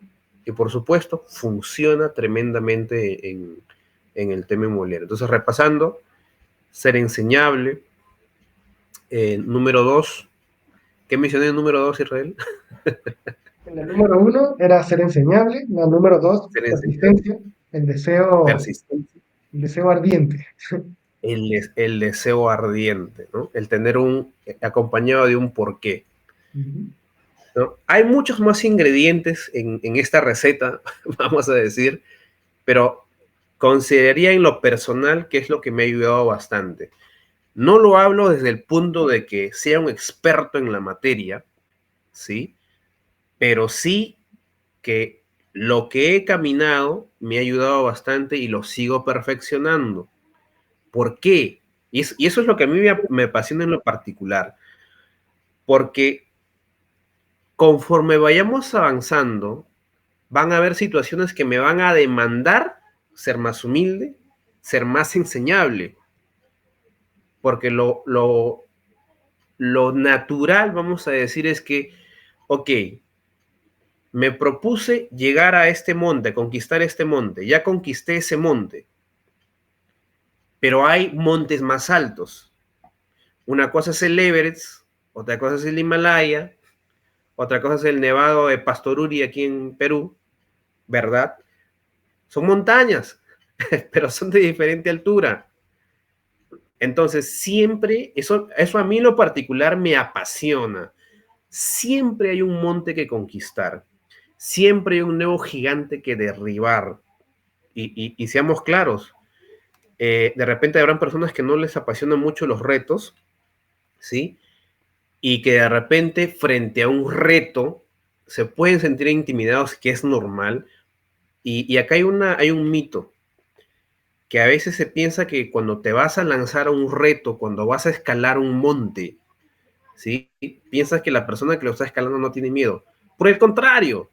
Y por supuesto, funciona tremendamente en el tema inmobiliario. Entonces, repasando, ser enseñable. Número 2, ¿qué mencioné en número 2, Israel? La número uno era ser enseñable, la número dos, Ser enseñable, persistencia, persistencia, el deseo ardiente. el deseo ardiente, ¿no? El tener acompañado de un porqué. Ujú. ¿No? Hay muchos más ingredientes en esta receta, vamos a decir, pero consideraría en lo personal que es lo que me ha ayudado bastante. No lo hablo desde el punto de que sea un experto en la materia, ¿sí? Pero sí que lo que he caminado me ha ayudado bastante y lo sigo perfeccionando. ¿Por qué? Y eso es lo que a mí me apasiona en lo particular, porque conforme vayamos avanzando, van a haber situaciones que me van a demandar ser más humilde, ser más enseñable, porque lo natural, vamos a decir, es que, ok, me propuse llegar a este monte, conquistar este monte, ya conquisté ese monte, pero hay montes más altos. Una cosa es el Everest, otra cosa es el Himalaya, otra cosa es el Nevado de Pastoruri aquí en Perú, ¿verdad? Son montañas, pero son de diferente altura. Entonces, siempre, eso a mí en lo particular me apasiona. Siempre hay un monte que conquistar. Siempre hay un nuevo gigante que derribar. Y seamos claros, de repente habrán personas que no les apasionan mucho los retos, ¿sí? Y que de repente frente a un reto se pueden sentir intimidados, que es normal. Y acá hay un mito, que a veces se piensa que cuando te vas a lanzar a un reto, cuando vas a escalar un monte, ¿sí? Piensas que la persona que lo está escalando no tiene miedo. Por el contrario,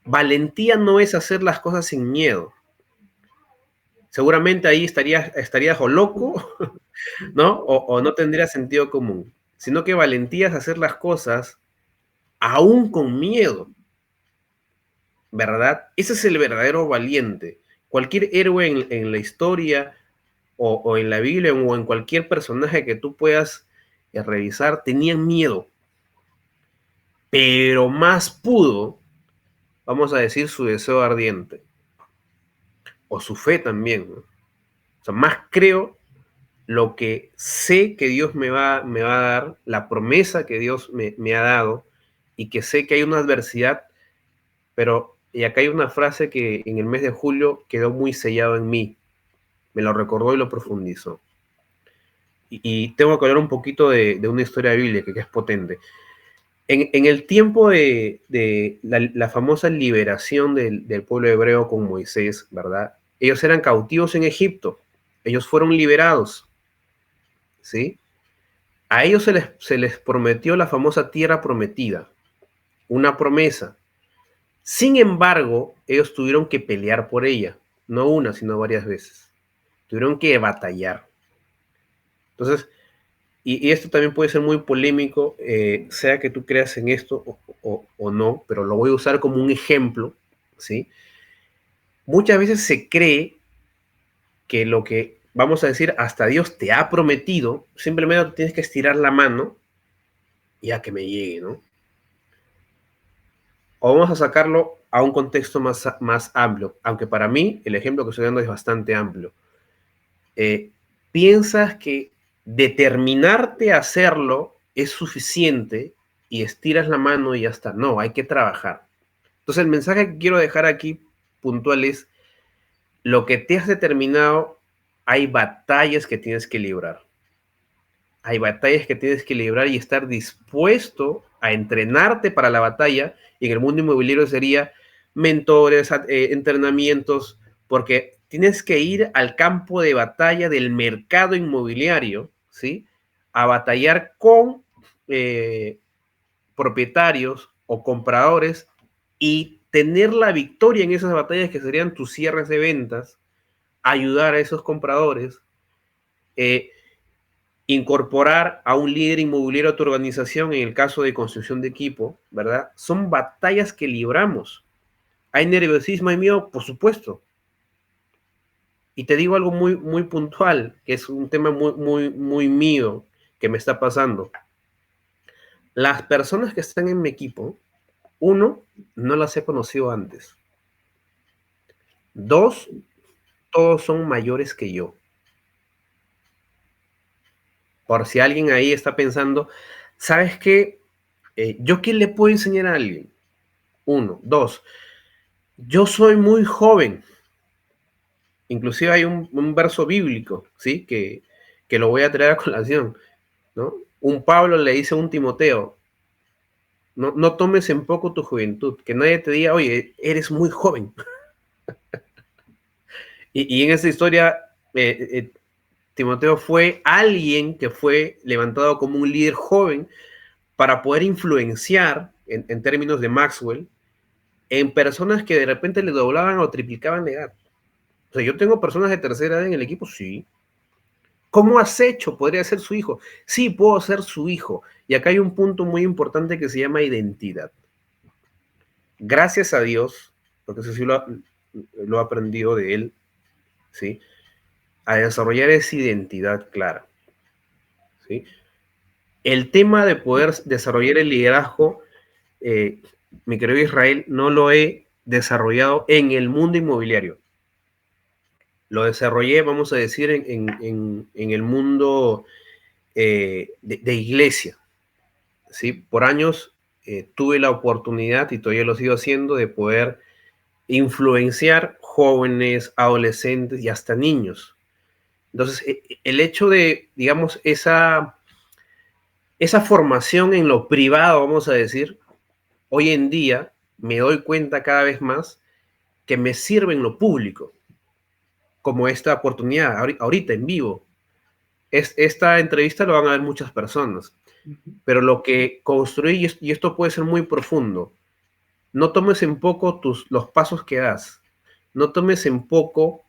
valentía no es hacer las cosas sin miedo. Seguramente ahí estarías o loco, ¿no? O no tendría sentido común. sino que valentía es hacer las cosas aún con miedo, ¿verdad? Ese es el verdadero valiente. Cualquier héroe en la historia o en la Biblia o en cualquier personaje que tú puedas revisar, tenían miedo, pero más pudo, vamos a decir, su deseo ardiente, o su fe también, ¿no? O sea, más creo lo que sé que Dios me va a dar, la promesa que Dios me ha dado, y que sé que hay una adversidad, pero, y acá hay una frase que en el mes de julio quedó muy sellado en mí, me lo recordó y lo profundizó. Y tengo que hablar un poquito de una historia bíblica que es potente. En el tiempo de la famosa liberación del pueblo hebreo con Moisés, ¿verdad? Ellos eran cautivos en Egipto, ellos fueron liberados, ¿sí? A ellos se les prometió la famosa tierra prometida, una promesa. Sin embargo, ellos tuvieron que pelear por ella, no una, sino varias veces. Tuvieron que batallar. Entonces, y esto también puede ser muy polémico, sea que tú creas en esto o no, pero lo voy a usar como un ejemplo, ¿sí? Muchas veces se cree que lo que, vamos a decir, hasta Dios te ha prometido, simplemente tienes que estirar la mano y a que me llegue, ¿no? O vamos a sacarlo a un contexto más amplio, aunque para mí el ejemplo que estoy dando es bastante amplio. Piensas que determinarte a hacerlo es suficiente y estiras la mano y ya está. No, hay que trabajar. Entonces el mensaje que quiero dejar aquí puntual es, lo que te has determinado, hay batallas que tienes que librar. Hay batallas que tienes que librar y estar dispuesto a entrenarte para la batalla. Y en el mundo inmobiliario sería mentores, entrenamientos, porque tienes que ir al campo de batalla del mercado inmobiliario, ¿sí? A batallar con propietarios o compradores y tener la victoria en esas batallas que serían tus cierres de ventas, ayudar a esos compradores, eh, incorporar a un líder inmobiliario a tu organización en el caso de construcción de equipo, ¿verdad? Son batallas que libramos. ¿Hay nerviosismo en miedo? Por supuesto. Y te digo algo muy puntual, que es un tema muy mío que me está pasando. Las personas que están en mi equipo, uno, no las he conocido antes. Dos, todos son mayores que yo. Por si alguien ahí está pensando, ¿sabes qué? ¿Yo qué le puedo enseñar a alguien? Uno. Dos, yo soy muy joven. Inclusive hay un verso bíblico, ¿sí? Que lo voy a traer a colación, ¿no? Un Pablo le dice a un Timoteo, no tomes en poco tu juventud, que nadie te diga, oye, eres muy joven. Y en esa historia, Timoteo fue alguien que fue levantado como un líder joven para poder influenciar, en términos de Maxwell, en personas que de repente le doblaban o triplicaban de edad. O sea, yo tengo personas de tercera edad en el equipo, sí. ¿Cómo has hecho? Podría ser su hijo. Sí, puedo ser su hijo. Y acá hay un punto muy importante que se llama identidad. Gracias a Dios, porque eso sí lo he aprendido de él, ¿sí? A desarrollar esa identidad clara, ¿sí? El tema de poder desarrollar el liderazgo, mi querido Israel, no lo he desarrollado en el mundo inmobiliario. Lo desarrollé, vamos a decir, en el mundo de iglesia, ¿sí? Por años tuve la oportunidad, y todavía lo sigo haciendo, de poder influenciar jóvenes, adolescentes y hasta niños. Entonces, el hecho de, digamos, esa formación en lo privado, vamos a decir, hoy en día me doy cuenta cada vez más que me sirve en lo público, como esta oportunidad, ahorita en vivo. Esta entrevista lo van a ver muchas personas, pero lo que construí, y esto puede ser muy profundo, no tomes en poco los pasos que das, no tomes en poco,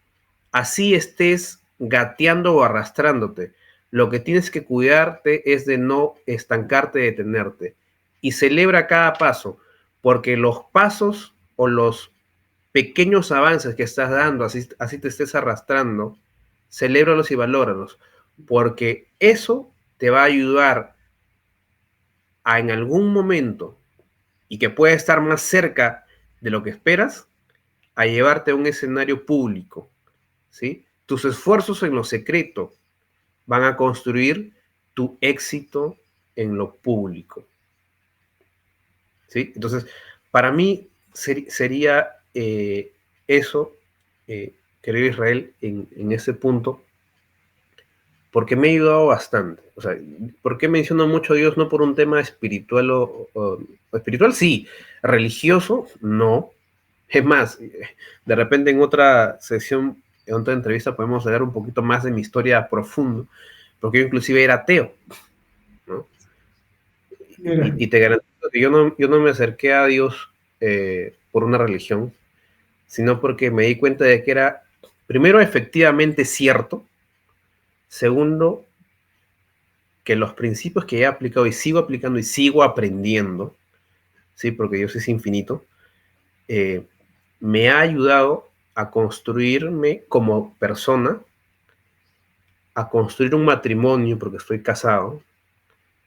así estés gateando o arrastrándote, lo que tienes que cuidarte es de no estancarte, detenerte. Y celebra cada paso, porque los pasos o los pequeños avances que estás dando, así te estés arrastrando, celébralos y valóralos, porque eso te va a ayudar a en algún momento, y que puede estar más cerca de lo que esperas, a llevarte a un escenario público, ¿sí? Tus esfuerzos en lo secreto van a construir tu éxito en lo público, ¿sí? Entonces, para mí sería eso, querido Israel, en ese punto, porque me ha ayudado bastante. O sea, ¿por qué menciono mucho a Dios? No por un tema espiritual o espiritual, sí, religioso, no. Es más, de repente en otra sesión, en otra entrevista, podemos hablar un poquito más de mi historia profunda, porque yo inclusive era ateo, ¿no? Mira, Y te garantizo que yo no me acerqué a Dios por una religión, sino porque me di cuenta de que era, primero, efectivamente cierto, segundo, que los principios que he aplicado y sigo aplicando y sigo aprendiendo, ¿sí? Porque Dios es infinito, eh, me ha ayudado a construirme como persona, a construir un matrimonio, porque estoy casado,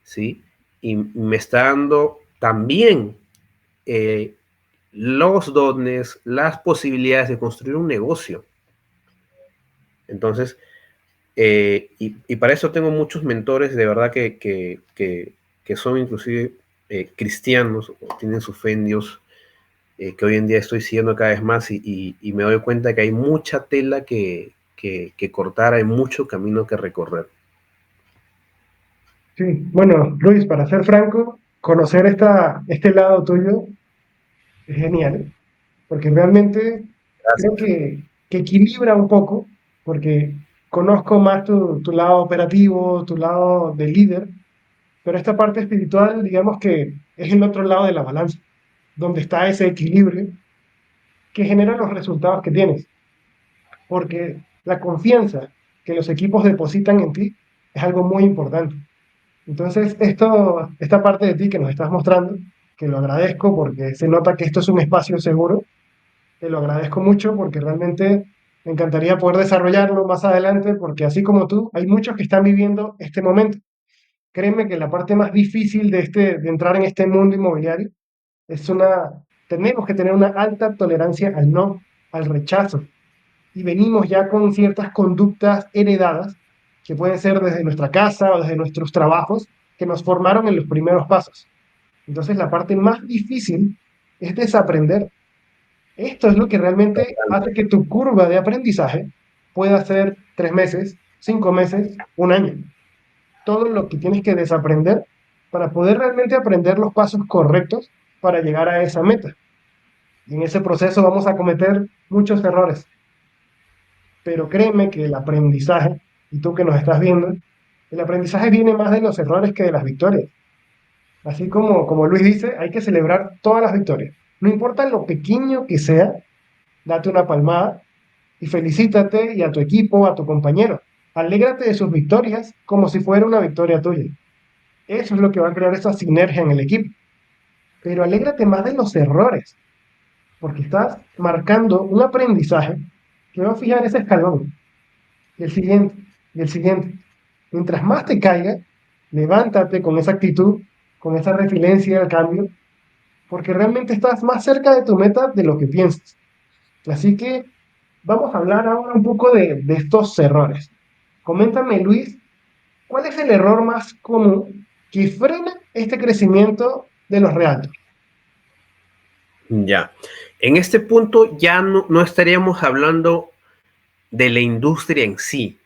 ¿sí? Y me está dando también eh, los dones, las posibilidades de construir un negocio. Entonces, y para eso tengo muchos mentores de verdad que son inclusive cristianos, o tienen su fe en Dios, que hoy en día estoy siguiendo cada vez más y me doy cuenta que hay mucha tela que cortar, hay mucho camino que recorrer. sí, bueno, Luis, para ser franco, conocer este lado tuyo es genial, porque realmente creo Gracias. que equilibra un poco, porque conozco más tu lado operativo, tu lado de líder, pero esta parte espiritual, digamos que es el otro lado de la balanza, donde está ese equilibrio que genera los resultados que tienes, porque la confianza que los equipos depositan en ti es algo muy importante. Entonces, esta parte de ti que nos estás mostrando, que lo agradezco porque se nota que esto es un espacio seguro, te lo agradezco mucho porque realmente me encantaría poder desarrollarlo más adelante porque así como tú, hay muchos que están viviendo este momento. Créeme que la parte más difícil de entrar en este mundo inmobiliario es tenemos que tener una alta tolerancia al no, al rechazo. Y venimos ya con ciertas conductas heredadas que pueden ser desde nuestra casa o desde nuestros trabajos que nos formaron en los primeros pasos. Entonces la parte más difícil es desaprender. Esto es lo que realmente hace que tu curva de aprendizaje pueda ser 3 meses, 5 meses, un año. Todo lo que tienes que desaprender para poder realmente aprender los pasos correctos para llegar a esa meta. Y en ese proceso vamos a cometer muchos errores, pero créeme que el aprendizaje, y tú que nos estás viendo, el aprendizaje viene más de los errores que de las victorias. Así como Luis dice, hay que celebrar todas las victorias. No importa lo pequeño que sea, date una palmada y felicítate y a tu equipo, a tu compañero. Alégrate de sus victorias como si fuera una victoria tuya. Eso es lo que va a crear esa sinergia en el equipo. Pero alégrate más de los errores, porque estás marcando un aprendizaje que va a fijar ese escalón. Y el siguiente, y el siguiente. Mientras más te caiga, levántate con esa actitud, con esa resiliencia al cambio, porque realmente estás más cerca de tu meta de lo que piensas. Así que vamos a hablar ahora un poco de estos errores. Coméntame, Luis, ¿cuál es el error más común que frena este crecimiento de los realtors? Ya. En este punto ya no estaríamos hablando de la industria en sí.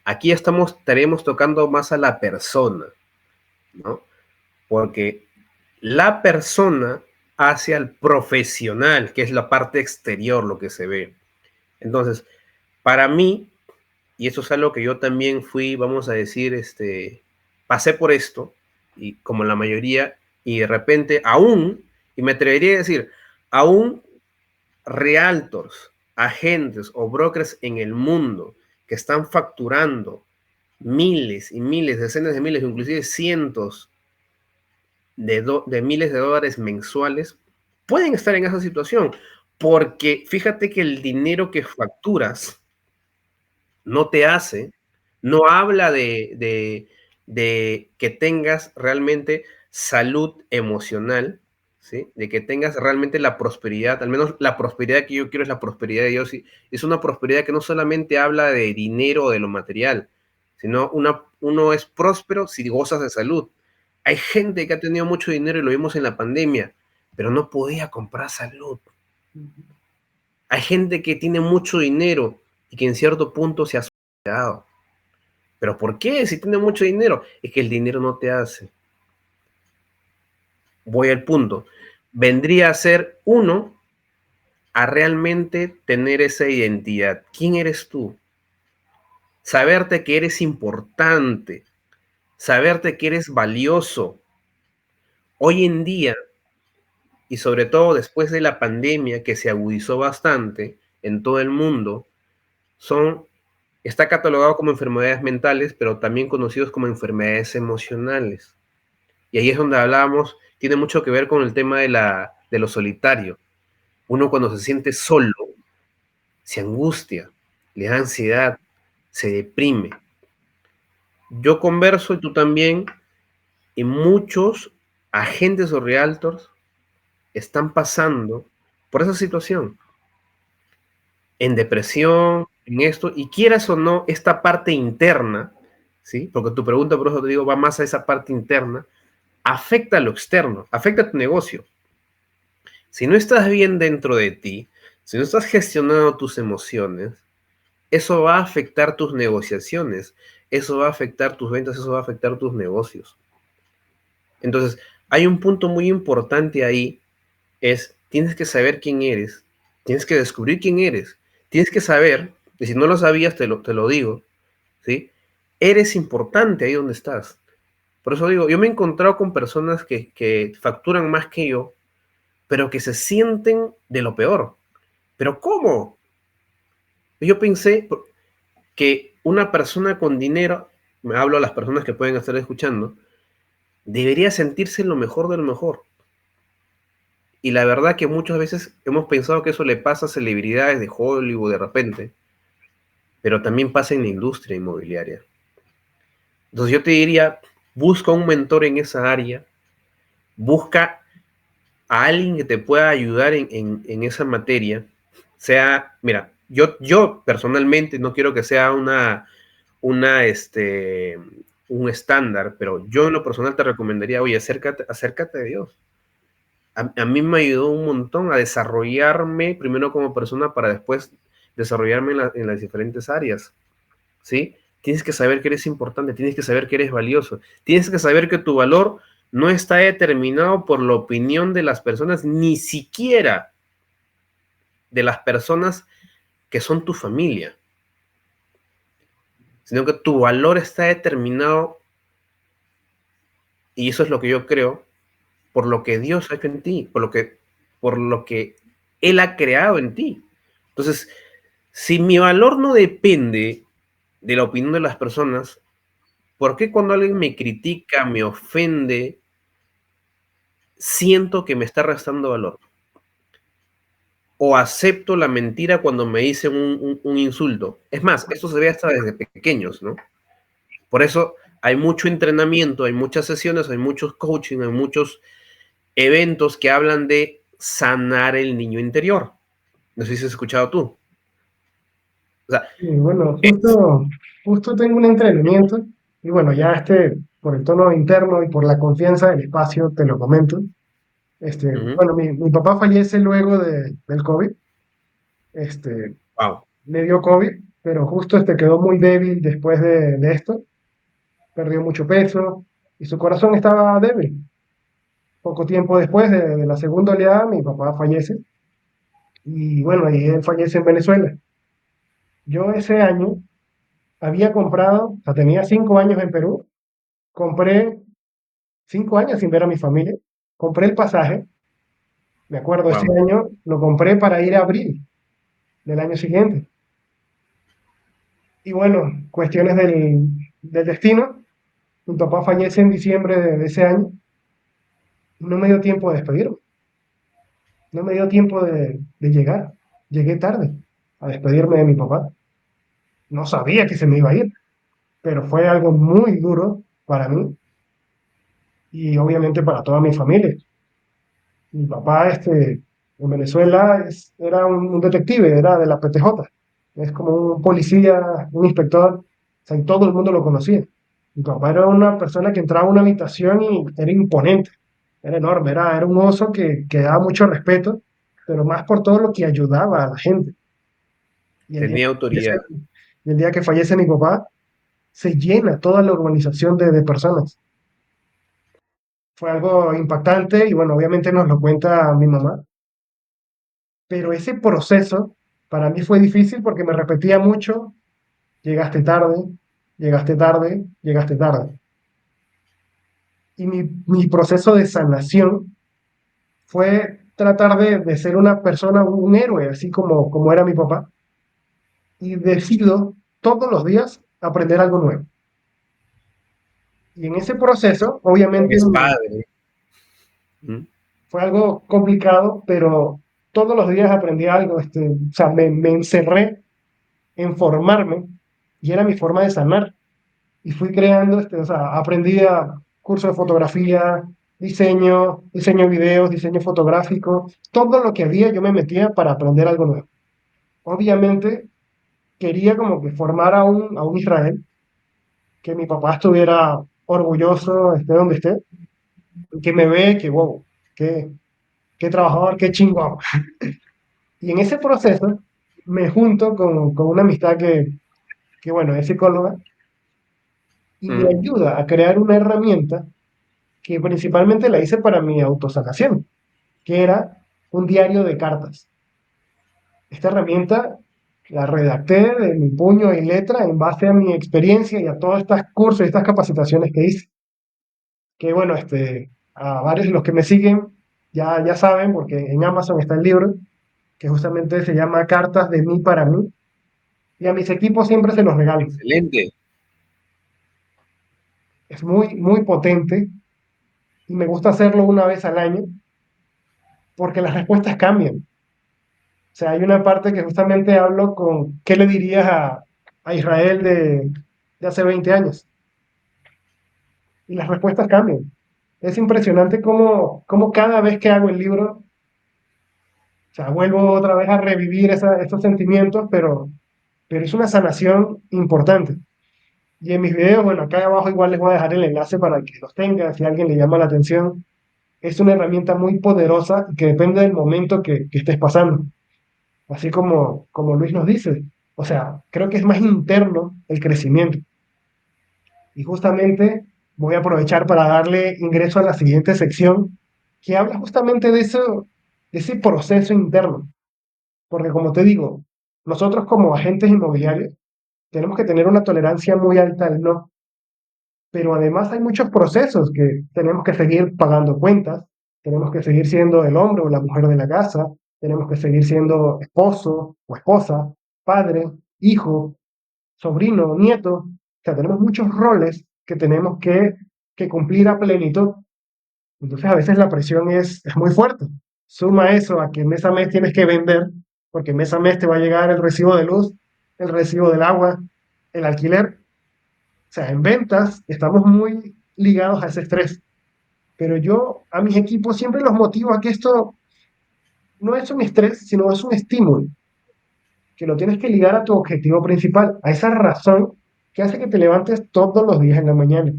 Aquí estaríamos tocando más a la persona, ¿no? Porque la persona hace al profesional, que es la parte exterior, lo que se ve. Entonces, para mí, y eso es algo que yo también fui, vamos a decir, pasé por esto, y como la mayoría, y de repente aún, y me atrevería a decir, aún realtors, agentes o brokers en el mundo que están facturando miles y miles, decenas de miles, inclusive cientos de miles de dólares mensuales, pueden estar en esa situación. Porque fíjate que el dinero que facturas no te hace, no habla de que tengas realmente salud emocional, ¿sí? De que tengas realmente la prosperidad, al menos la prosperidad que yo quiero es la prosperidad de Dios, y es una prosperidad que no solamente habla de dinero o de lo material, sino uno es próspero si gozas de salud. Hay gente que ha tenido mucho dinero y lo vimos en la pandemia, pero no podía comprar salud. Hay gente que tiene mucho dinero y que en cierto punto se ha suicidado. ¿Pero por qué? Si tiene mucho dinero. Es que el dinero no te hace. Voy al punto. Vendría a ser uno a realmente tener esa identidad. ¿Quién eres tú? Saberte que eres importante. Saberte que eres valioso. Hoy en día, y sobre todo después de la pandemia que se agudizó bastante en todo el mundo, está catalogado como enfermedades mentales, pero también conocidos como enfermedades emocionales. Y ahí es donde hablábamos, tiene mucho que ver con el tema de lo solitario. Uno cuando se siente solo, se angustia, le da ansiedad, se deprime. Yo converso, y tú también, y muchos agentes o realtors están pasando por esa situación, en depresión, en esto, y quieras o no, esta parte interna, ¿sí? Porque tu pregunta, por eso te digo, va más a esa parte interna, afecta a lo externo, afecta a tu negocio. Si no estás bien dentro de ti, si no estás gestionando tus emociones, eso va a afectar tus negociaciones, eso va a afectar tus ventas, eso va a afectar tus negocios. Entonces, hay un punto muy importante ahí, tienes que saber quién eres, tienes que descubrir quién eres, tienes que saber, y si no lo sabías, te lo digo, ¿sí? Eres importante ahí donde estás. Por eso digo, yo me he encontrado con personas que facturan más que yo, pero que se sienten de lo peor. ¿Pero cómo? Yo pensé que una persona con dinero, me hablo a las personas que pueden estar escuchando, debería sentirse lo mejor de lo mejor. Y la verdad que muchas veces hemos pensado que eso le pasa a celebridades de Hollywood de repente, pero también pasa en la industria inmobiliaria. Entonces yo te diría, busca un mentor en esa área, busca a alguien que te pueda ayudar en esa materia. Mira, yo personalmente no quiero que sea un estándar, pero yo en lo personal te recomendaría, oye, acércate a Dios. A mí me ayudó un montón a desarrollarme primero como persona para después desarrollarme en las diferentes áreas, ¿sí? Tienes que saber que eres importante, tienes que saber que eres valioso, tienes que saber que tu valor no está determinado por la opinión de las personas, ni siquiera de las personas que son tu familia, sino que tu valor está determinado, y eso es lo que yo creo, por lo que Dios ha hecho en ti, por lo que Él ha creado en ti. Entonces, si mi valor no depende de la opinión de las personas, ¿por qué cuando alguien me critica, me ofende, siento que me está restando valor? O acepto la mentira cuando me dicen un insulto. Es más, esto se ve hasta desde pequeños, ¿no? Por eso hay mucho entrenamiento, hay muchas sesiones, hay muchos coaching, hay muchos eventos que hablan de sanar el niño interior. No sé si has escuchado tú. O sea, Y bueno, es, justo tengo un entrenamiento y bueno, ya por el tono interno y por la confianza del espacio, te lo comento. Bueno, mi papá fallece luego del COVID, este, wow, le dio COVID, pero justo quedó muy débil después de esto, perdió mucho peso y su corazón estaba débil. Poco tiempo después de la segunda oleada, mi papá fallece y bueno, y él fallece en Venezuela. Yo ese año había comprado, o sea, tenía 5 años en Perú, compré 5 años sin ver a mi familia, compré el pasaje, me acuerdo, ese wow. año lo compré para ir a abril del año siguiente. Y bueno, cuestiones del destino. Mi papá fallece en diciembre de ese año y no me dio tiempo de despedirme, no me dio tiempo de llegar. Llegué tarde a despedirme de mi papá. No sabía que se me iba a ir, pero fue algo muy duro para mí y obviamente para toda mi familia. Mi papá, en Venezuela era un detective, era de la PTJ. Es como un policía, un inspector, o sea, y todo el mundo lo conocía. Mi papá era una persona que entraba a una habitación y era imponente, era enorme, era un oso que daba mucho respeto, pero más por todo lo que ayudaba a la gente. Y el día Tenía que fallece, autoridad. y el día que fallece mi papá, se llena toda la urbanización de personas. Fue algo impactante y bueno, obviamente nos lo cuenta mi mamá, pero ese proceso para mí fue difícil porque me repetía mucho, llegaste tarde, llegaste tarde, llegaste tarde. Y mi proceso de sanación fue tratar de ser una persona, un héroe, así como era mi papá, y decido todos los días aprender algo nuevo. Y en ese proceso, obviamente, Es padre. ¿Mm? fue algo complicado, pero todos los días aprendí algo, o sea, me encerré en formarme y era mi forma de sanar. Y fui creando, o sea, aprendí a cursos de fotografía, diseño de videos, diseño fotográfico, todo lo que había yo me metía para aprender algo nuevo. Obviamente quería como que formar a un Israel, que mi papá estuviera orgulloso, esté donde esté, que me ve, que wow, qué, qué trabajador, qué chingón. Y en ese proceso me junto con una amistad que, bueno, es psicóloga y me ¿Mm? ayuda a crear una herramienta que principalmente la hice para mi autosanación, que era un diario de cartas. Esta herramienta la redacté de mi puño y letra en base a mi experiencia y a todos estos cursos y estas capacitaciones que hice. Que bueno, a varios de los que me siguen ya saben, porque en Amazon está el libro, que justamente se llama Cartas de mí para mí, y a mis equipos siempre se los regalo. Excelente. Es muy, muy potente y me gusta hacerlo una vez al año porque las respuestas cambian. O sea, hay una parte que justamente hablo con qué le dirías a Israel de hace 20 años. Y las respuestas cambian. Es impresionante cómo cada vez que hago el libro, o sea, vuelvo otra vez a revivir esos sentimientos, pero es una sanación importante. Y en mis videos, bueno, acá abajo igual les voy a dejar el enlace para que los tengan, si a alguien le llama la atención. Es una herramienta muy poderosa que depende del momento que estés pasando. Así como Luis nos dice. O sea, creo que es más interno el crecimiento. Y justamente voy a aprovechar para darle ingreso a la siguiente sección que habla justamente de ese proceso interno. Porque como te digo, nosotros como agentes inmobiliarios tenemos que tener una tolerancia muy alta al no, pero además hay muchos procesos que tenemos que seguir pagando cuentas, tenemos que seguir siendo el hombre o la mujer de la casa, tenemos que seguir siendo esposo o esposa, padre, hijo, sobrino, nieto. O sea, tenemos muchos roles que tenemos que cumplir a plenitud. Entonces a veces la presión es muy fuerte. Suma eso a que mes a mes tienes que vender, porque mes a mes te va a llegar el recibo de luz, el recibo del agua, el alquiler. O sea, en ventas estamos muy ligados a ese estrés. Pero yo a mis equipos siempre los motivo a que esto no es un estrés, sino es un estímulo, que lo tienes que ligar a tu objetivo principal, a esa razón que hace que te levantes todos los días en la mañana.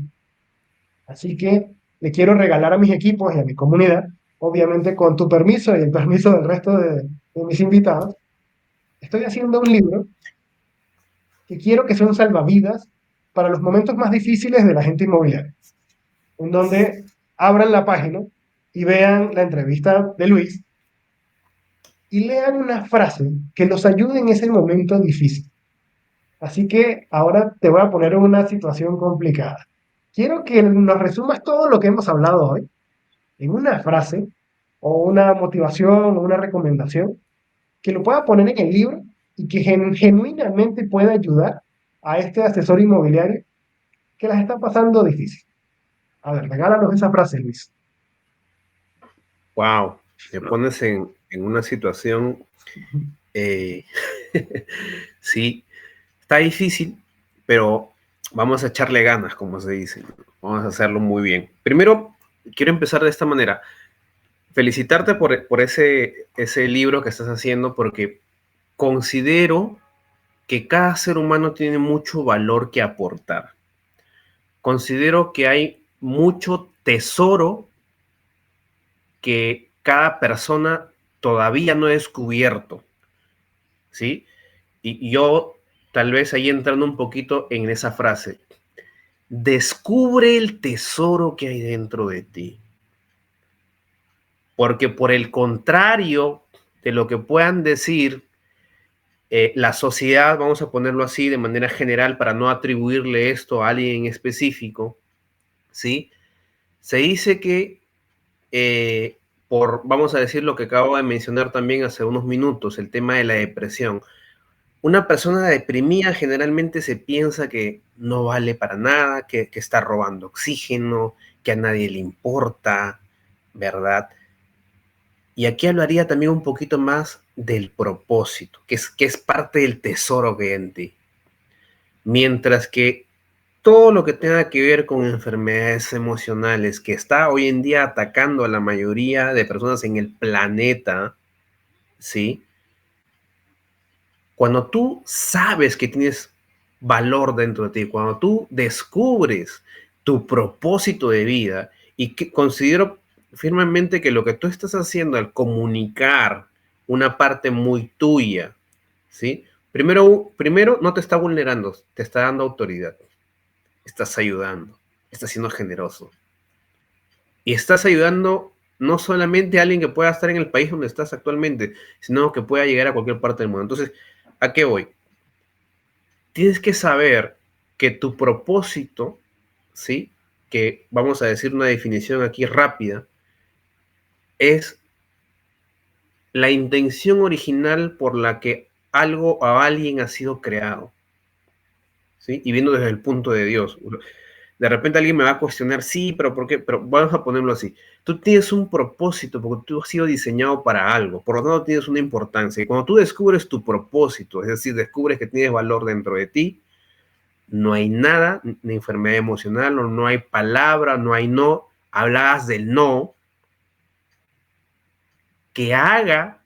Así que le quiero regalar a mis equipos y a mi comunidad, obviamente con tu permiso y el permiso del resto de mis invitados, estoy haciendo un libro que quiero que sea un salvavidas para los momentos más difíciles de la gente inmobiliaria, en donde abran la página y vean la entrevista de Luis y lean una frase que los ayude en ese momento difícil. Así que ahora te voy a poner en una situación complicada. Quiero que nos resumas todo lo que hemos hablado hoy en una frase o una motivación o una recomendación que lo pueda poner en el libro y que genuinamente pueda ayudar a este asesor inmobiliario que las están pasando difícil. A ver, regálanos esa frase, Luis. Wow, me pones en una situación, eh, sí, está difícil, pero vamos a echarle ganas, como se dice. Vamos a hacerlo muy bien. Primero, quiero empezar de esta manera. Felicitarte por ese libro que estás haciendo, porque considero que cada ser humano tiene mucho valor que aportar. Considero que hay mucho tesoro que cada persona todavía no ha descubierto, ¿sí? Y yo, tal vez ahí entrando un poquito en esa frase, descubre el tesoro que hay dentro de ti. Porque por el contrario de lo que puedan decir la sociedad, vamos a ponerlo así de manera general para no atribuirle esto a alguien en específico, ¿sí? Se dice que vamos a decir lo que acabo de mencionar también hace unos minutos, el tema de la depresión. Una persona deprimida generalmente se piensa que no vale para nada, que está robando oxígeno, que a nadie le importa, ¿verdad? Y aquí hablaría también un poquito más del propósito, que es parte del tesoro que hay en ti. Mientras que todo lo que tenga que ver con enfermedades emocionales, que está hoy en día atacando a la mayoría de personas en el planeta, ¿sí? Cuando tú sabes que tienes valor dentro de ti, cuando tú descubres tu propósito de vida, y que considero firmemente que lo que tú estás haciendo al comunicar una parte muy tuya, ¿sí? Primero no te está vulnerando, te está dando autoridad, estás ayudando, estás siendo generoso. Y estás ayudando no solamente a alguien que pueda estar en el país donde estás actualmente, sino que pueda llegar a cualquier parte del mundo. Entonces, ¿a qué voy? Tienes que saber que tu propósito, ¿sí? Que vamos a decir una definición aquí rápida, es la intención original por la que algo o alguien ha sido creado, ¿sí? Y viendo desde el punto de Dios. De repente alguien me va a cuestionar, sí, pero ¿por qué? Pero vamos a ponerlo así. Tú tienes un propósito porque tú has sido diseñado para algo, por lo tanto tienes una importancia. Y cuando tú descubres tu propósito, es decir, descubres que tienes valor dentro de ti, no hay nada, ni enfermedad emocional, no hay palabra, no hay no. Hablabas del no, que haga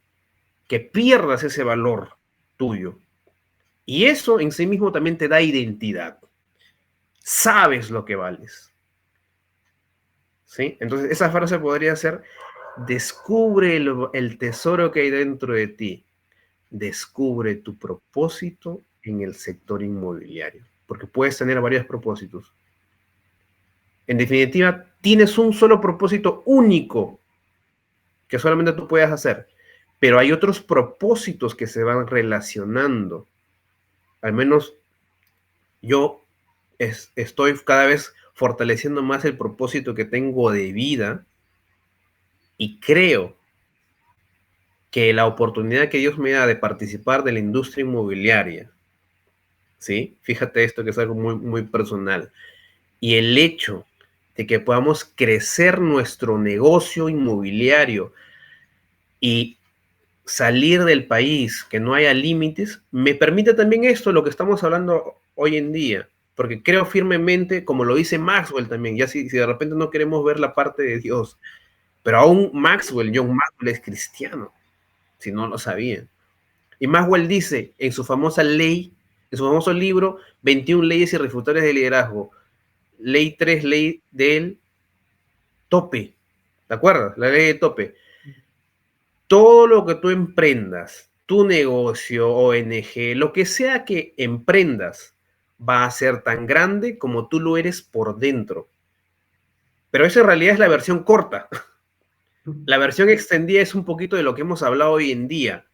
que pierdas ese valor tuyo. Y eso en sí mismo también te da identidad. Sabes lo que vales. ¿Sí? Entonces, esa frase podría ser, descubre el tesoro que hay dentro de ti. Descubre tu propósito en el sector inmobiliario. Porque puedes tener varios propósitos. En definitiva, tienes un solo propósito único que solamente tú puedes hacer. Pero hay otros propósitos que se van relacionando. Al menos yo estoy cada vez fortaleciendo más el propósito que tengo de vida y creo que la oportunidad que Dios me da de participar de la industria inmobiliaria, ¿sí? Fíjate esto que es algo muy, muy personal. Y el hecho de que podamos crecer nuestro negocio inmobiliario y salir del país, que no haya límites, me permite también esto, lo que estamos hablando hoy en día, porque creo firmemente, como lo dice Maxwell también, ya si de repente no queremos ver la parte de Dios, pero aún John Maxwell es cristiano, si no lo sabían. Y Maxwell dice en su famosa ley, en su famoso libro, 21 leyes irrefutables de liderazgo, ley 3, ley del tope, ¿te acuerdas? La ley de tope. Todo lo que tú emprendas, tu negocio, ONG, lo que sea que emprendas, va a ser tan grande como tú lo eres por dentro. Pero esa en realidad es la versión corta. La versión extendida es un poquito de lo que hemos hablado hoy en día.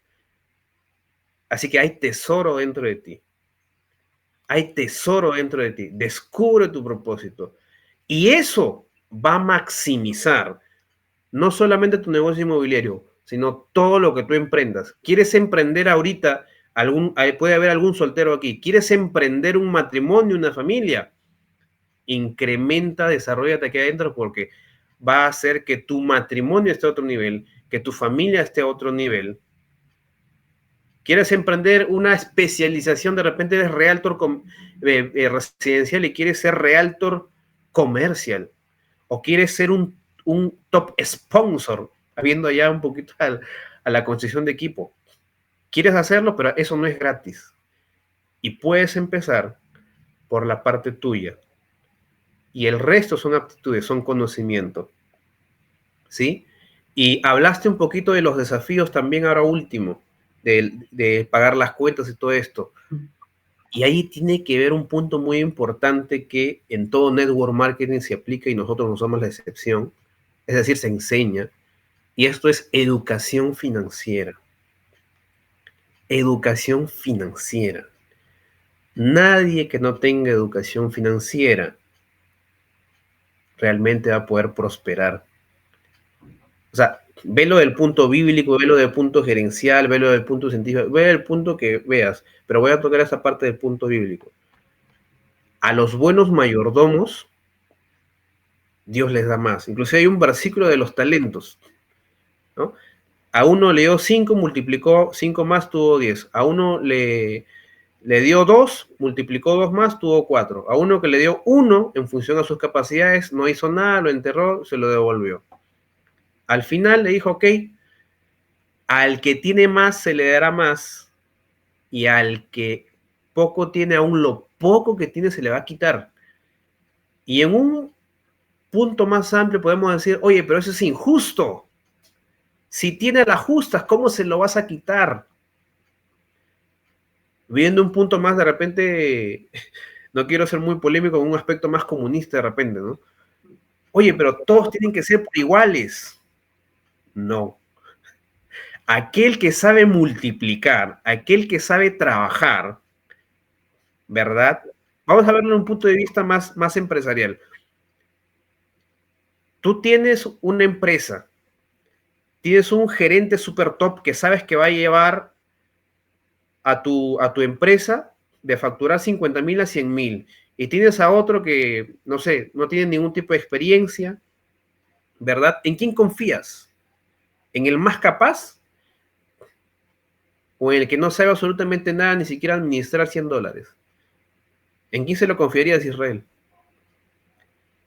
Así que hay tesoro dentro de ti. Hay tesoro dentro de ti. Descubre tu propósito. Y eso va a maximizar no solamente tu negocio inmobiliario, sino todo lo que tú emprendas. ¿Quieres emprender ahorita? Puede haber algún soltero aquí. ¿Quieres emprender un matrimonio, una familia? incrementa, desarrollate aquí adentro, porque va a hacer que tu matrimonio esté a otro nivel, que tu familia esté a otro nivel. Quieres emprender una especialización, de repente eres realtor residencial y quieres ser realtor comercial, o quieres ser un top sponsor, habiendo ya un poquito a la construcción de equipo. Quieres hacerlo, pero eso no es gratis. Y puedes empezar por la parte tuya. Y el resto son aptitudes, son conocimiento. ¿Sí? Y hablaste un poquito de los desafíos también ahora último, de pagar las cuentas y todo esto. Y ahí tiene que ver un punto muy importante que en todo network marketing se aplica y nosotros no somos la excepción, es decir, se enseña, y esto es educación financiera. Educación financiera. Nadie que no tenga educación financiera realmente va a poder prosperar. O sea, velo del punto bíblico, velo del punto gerencial, velo del punto científico, ve el punto que veas, pero voy a tocar esa parte del punto bíblico. A los buenos mayordomos, Dios les da más. Incluso hay un versículo de los talentos, ¿no? A uno le dio 5, multiplicó 5 más, tuvo 10. A uno le dio 2, multiplicó 2 más, tuvo 4. A uno que le dio 1, en función a sus capacidades, no hizo nada, lo enterró, se lo devolvió. Al final le dijo, ok, al que tiene más se le dará más, y al que poco tiene, aún lo poco que tiene se le va a quitar. Y en un punto más amplio podemos decir, oye, pero eso es injusto. Si tiene las justas, ¿cómo se lo vas a quitar? Viendo un punto más, de repente, no quiero ser muy polémico, en un aspecto más comunista de repente, ¿no? Oye, pero todos tienen que ser iguales. No. Aquel que sabe multiplicar, aquel que sabe trabajar, ¿verdad? Vamos a verlo en un punto de vista más empresarial. Tú tienes una empresa, tienes un gerente super top que sabes que va a llevar a tu empresa de facturar 50,000 a 100,000, y tienes a otro que, no sé, no tiene ningún tipo de experiencia, ¿verdad? ¿En quién confías? ¿En el más capaz? ¿O en el que no sabe absolutamente nada, ni siquiera administrar $100? ¿En quién se lo confiarías, Israel?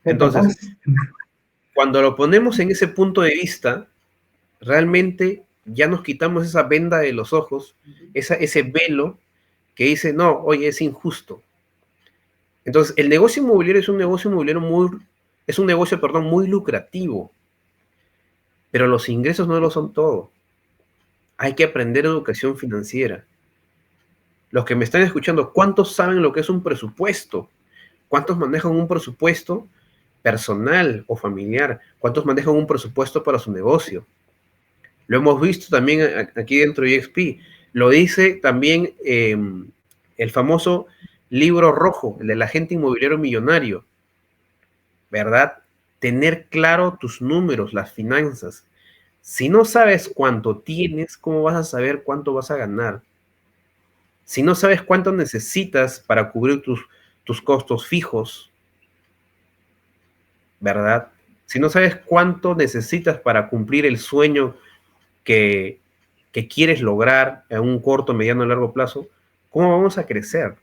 Entonces, cuando lo ponemos en ese punto de vista, realmente ya nos quitamos esa venda de los ojos, ese velo que dice, no, oye, es injusto. Entonces, el negocio inmobiliario es un negocio inmobiliario muy lucrativo, pero los ingresos no lo son todo. Hay que aprender educación financiera. Los que me están escuchando, ¿cuántos saben lo que es un presupuesto? ¿Cuántos manejan un presupuesto personal o familiar? ¿Cuántos manejan un presupuesto para su negocio? Lo hemos visto también aquí dentro de EXP. Lo dice también el famoso libro rojo, el del agente inmobiliario millonario, ¿verdad? Tener claro tus números, las finanzas. Si no sabes cuánto tienes, ¿cómo vas a saber cuánto vas a ganar? Si no sabes cuánto necesitas para cubrir tus costos fijos, ¿verdad? Si no sabes cuánto necesitas para cumplir el sueño que quieres lograr en un corto, mediano, largo plazo, ¿cómo vamos a crecer?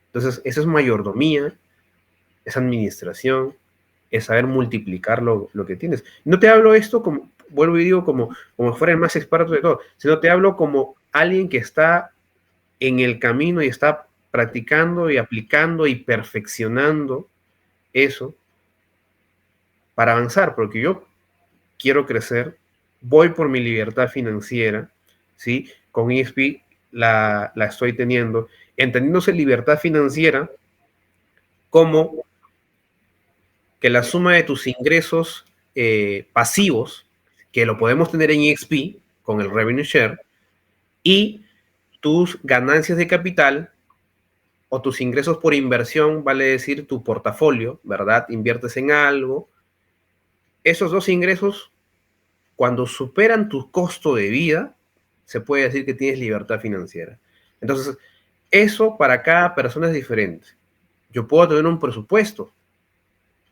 Entonces, eso es mayordomía, es administración, es saber multiplicar lo que tienes. No te hablo esto como, vuelvo y digo, como fuera el más experto de todo, sino te hablo como alguien que está en el camino y está practicando y aplicando y perfeccionando eso para avanzar, porque yo quiero crecer, voy por mi libertad financiera, ¿sí? Con EXP la estoy teniendo, entendiéndose libertad financiera como que la suma de tus ingresos pasivos, que lo podemos tener en EXP con el Revenue Share, y tus ganancias de capital o tus ingresos por inversión, vale decir tu portafolio, ¿verdad? Inviertes en algo. Esos dos ingresos, cuando superan tu costo de vida, se puede decir que tienes libertad financiera. Entonces, eso para cada persona es diferente. Yo puedo tener un presupuesto,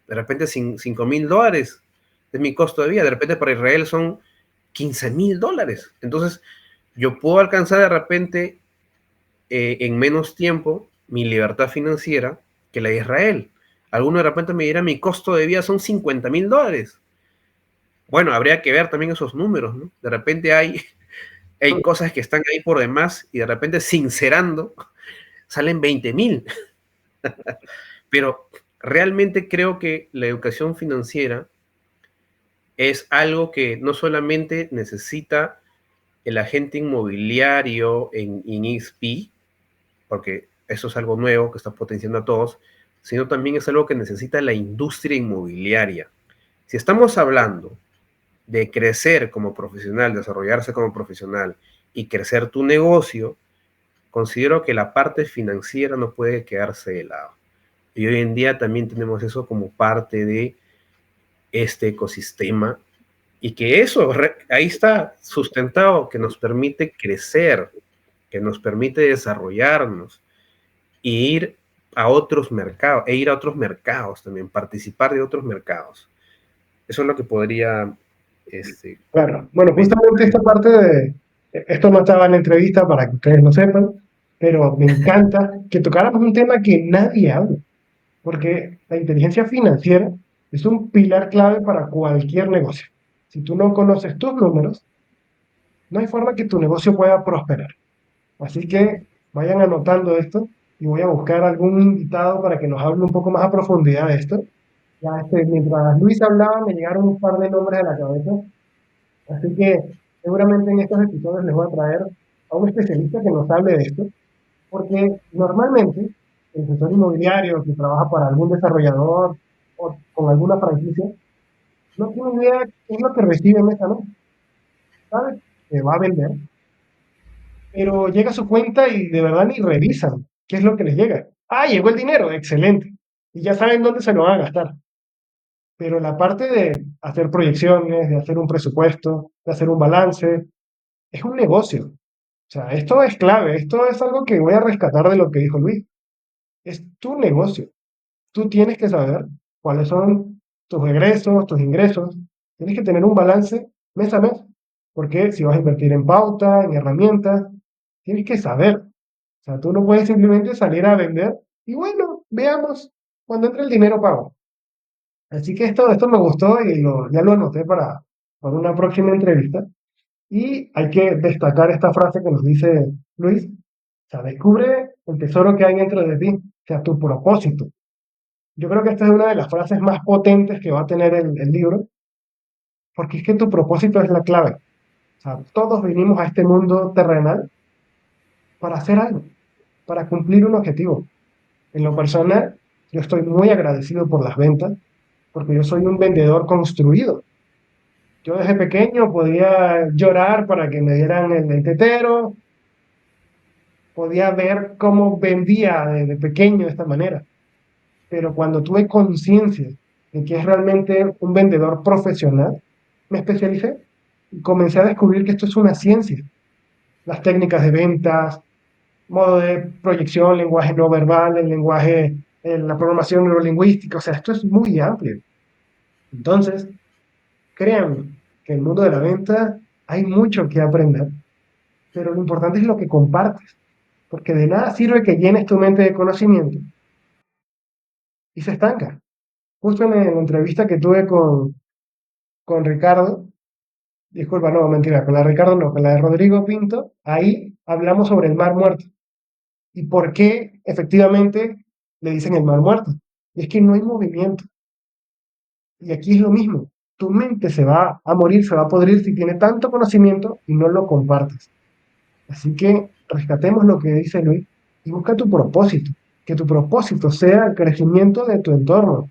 De repente $5.000 es mi costo de vida, de repente para Israel son $15.000. Entonces, yo puedo alcanzar de repente en menos tiempo mi libertad financiera que la de Israel. Alguno de repente me dirá, mi costo de vida son $50.000. Bueno, habría que ver también esos números, ¿no? De repente hay cosas que están ahí por demás y de repente sincerando salen 20.000. Pero realmente creo que la educación financiera es algo que no solamente necesita el agente inmobiliario en EXP, porque eso es algo nuevo que está potenciando a todos, sino también es algo que necesita la industria inmobiliaria. Si estamos hablando de crecer como profesional, desarrollarse como profesional y crecer tu negocio, considero que la parte financiera no puede quedarse de lado. Y hoy en día también tenemos eso como parte de este ecosistema y que eso ahí está sustentado, que nos permite crecer, que nos permite desarrollarnos e ir a otros mercados, también, participar de otros mercados. Eso es lo que podría Claro, bueno, justamente mencionar. esta parte esto no estaba en la entrevista para que ustedes lo sepan, pero me encanta que tocáramos un tema que nadie habla, porque la inteligencia financiera es un pilar clave para cualquier negocio. Si tú no conoces tus números, no hay forma que tu negocio pueda prosperar. Así que vayan anotando esto y voy a buscar algún invitado para que nos hable un poco más a profundidad de esto. Ya mientras Luis hablaba, me llegaron un par de nombres a la cabeza. Así que seguramente en estos episodios les voy a traer a un especialista que nos hable de esto, porque normalmente el sector inmobiliario que trabaja para algún desarrollador o con alguna franquicia no tiene idea qué es lo que recibe mes a mes. Sabe que va a vender, pero llega a su cuenta y de verdad ni revisan qué es lo que les llega. Ah, llegó el dinero, excelente. Y ya saben dónde se lo van a gastar. Pero la parte de hacer proyecciones, de hacer un presupuesto, de hacer un balance, es un negocio. O sea, esto es clave, esto es algo que voy a rescatar de lo que dijo Luis. Es tu negocio. Tú tienes que saber cuáles son tus egresos, tus ingresos. Tienes que tener un balance mes a mes. Porque si vas a invertir en pauta, en herramientas, tienes que saber. O sea, tú no puedes simplemente salir a vender y bueno, veamos, cuando entre el dinero pago. Así que esto me gustó y ya lo anoté para una próxima entrevista. Y hay que destacar esta frase que nos dice Luis, o sea, descubre el tesoro que hay dentro de ti, o sea, tu propósito. Yo creo que esta es una de las frases más potentes que va a tener el libro, porque es que tu propósito es la clave. O sea, todos vinimos a este mundo terrenal para hacer algo, para cumplir un objetivo. En lo personal, yo estoy muy agradecido por las ventas, porque yo soy un vendedor construido. Yo desde pequeño podía llorar para que me dieran el tetero, podía ver cómo vendía de pequeño de esta manera, pero cuando tuve conciencia de que es realmente un vendedor profesional, me especialicé y comencé a descubrir que esto es una ciencia. Las técnicas de ventas, modo de proyección, lenguaje no verbal, el lenguaje, la programación neurolingüística, o sea, esto es muy amplio. Entonces, créanme que en el mundo de la venta hay mucho que aprender, pero lo importante es lo que compartes, porque de nada sirve que llenes tu mente de conocimiento y se estanca. Justo en la entrevista que tuve con Ricardo, disculpa, no, mentira, con la de Ricardo no, con la de Rodrigo Pinto, ahí hablamos sobre el mar muerto y por qué efectivamente le dicen el mar muerto. Y es que no hay movimiento. Y aquí es lo mismo. Tu mente se va a morir, se va a podrir si tiene tanto conocimiento y no lo compartes. Así que rescatemos lo que dice Luis y busca tu propósito. Que tu propósito sea el crecimiento de tu entorno.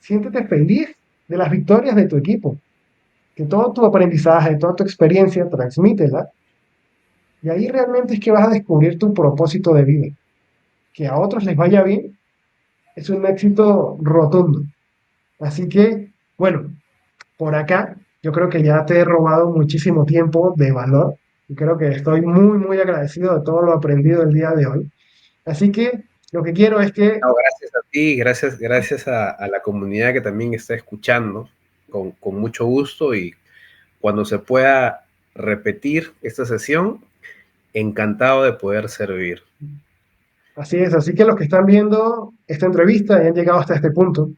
Siéntete feliz de las victorias de tu equipo. Que todo tu aprendizaje, toda tu experiencia, transmítela. Y ahí realmente es que vas a descubrir tu propósito de vida. Que a otros les vaya bien es un éxito rotundo. Así que, bueno, por acá yo creo que ya te he robado muchísimo tiempo de valor y creo que estoy muy, muy agradecido de todo lo aprendido el día de hoy. Así que Lo que quiero es que, No, gracias a ti, gracias a la comunidad que también está escuchando con mucho gusto, y cuando se pueda repetir esta sesión, encantado de poder servir. así es, así que los que están viendo esta entrevista y han llegado hasta este punto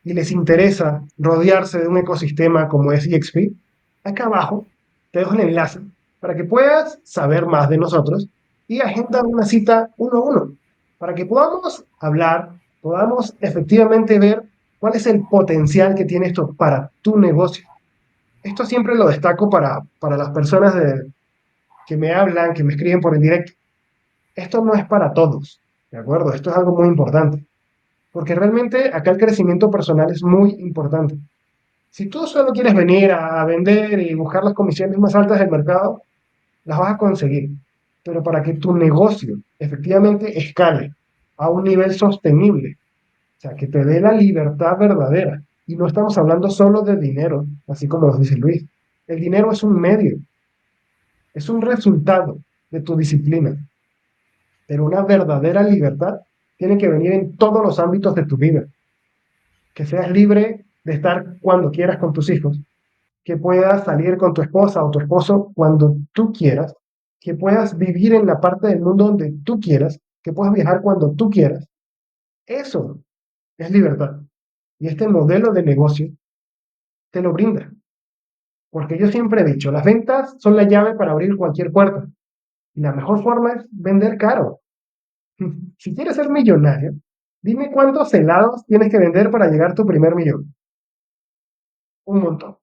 y les interesa rodearse de un ecosistema como es EXP, acá abajo te dejo el enlace para que puedas saber más de nosotros y agendar una cita uno a uno, para que podamos hablar, podamos efectivamente ver cuál es el potencial que tiene esto para tu negocio. Esto siempre lo destaco para las personas que me hablan, que me escriben por el directo. Esto no es para todos, ¿de acuerdo? Esto es algo muy importante, porque realmente acá el crecimiento personal es muy importante. Si tú solo quieres venir a vender y buscar las comisiones más altas del mercado, las vas a conseguir. Pero para que tu negocio efectivamente escale a un nivel sostenible, o sea, que te dé la libertad verdadera, y no estamos hablando solo de dinero, así como nos dice Luis. El dinero es un medio, es un resultado de tu disciplina, pero una verdadera libertad tiene que venir en todos los ámbitos de tu vida. Que seas libre de estar cuando quieras con tus hijos, que puedas salir con tu esposa o tu esposo cuando tú quieras, que puedas vivir en la parte del mundo donde tú quieras, que puedas viajar cuando tú quieras. Eso es libertad. Y este modelo de negocio te lo brinda. Porque yo siempre he dicho, las ventas son la llave para abrir cualquier puerta. Y la mejor forma es vender caro. Si quieres ser millonario, dime cuántos helados tienes que vender para llegar a tu primer millón. Un montón.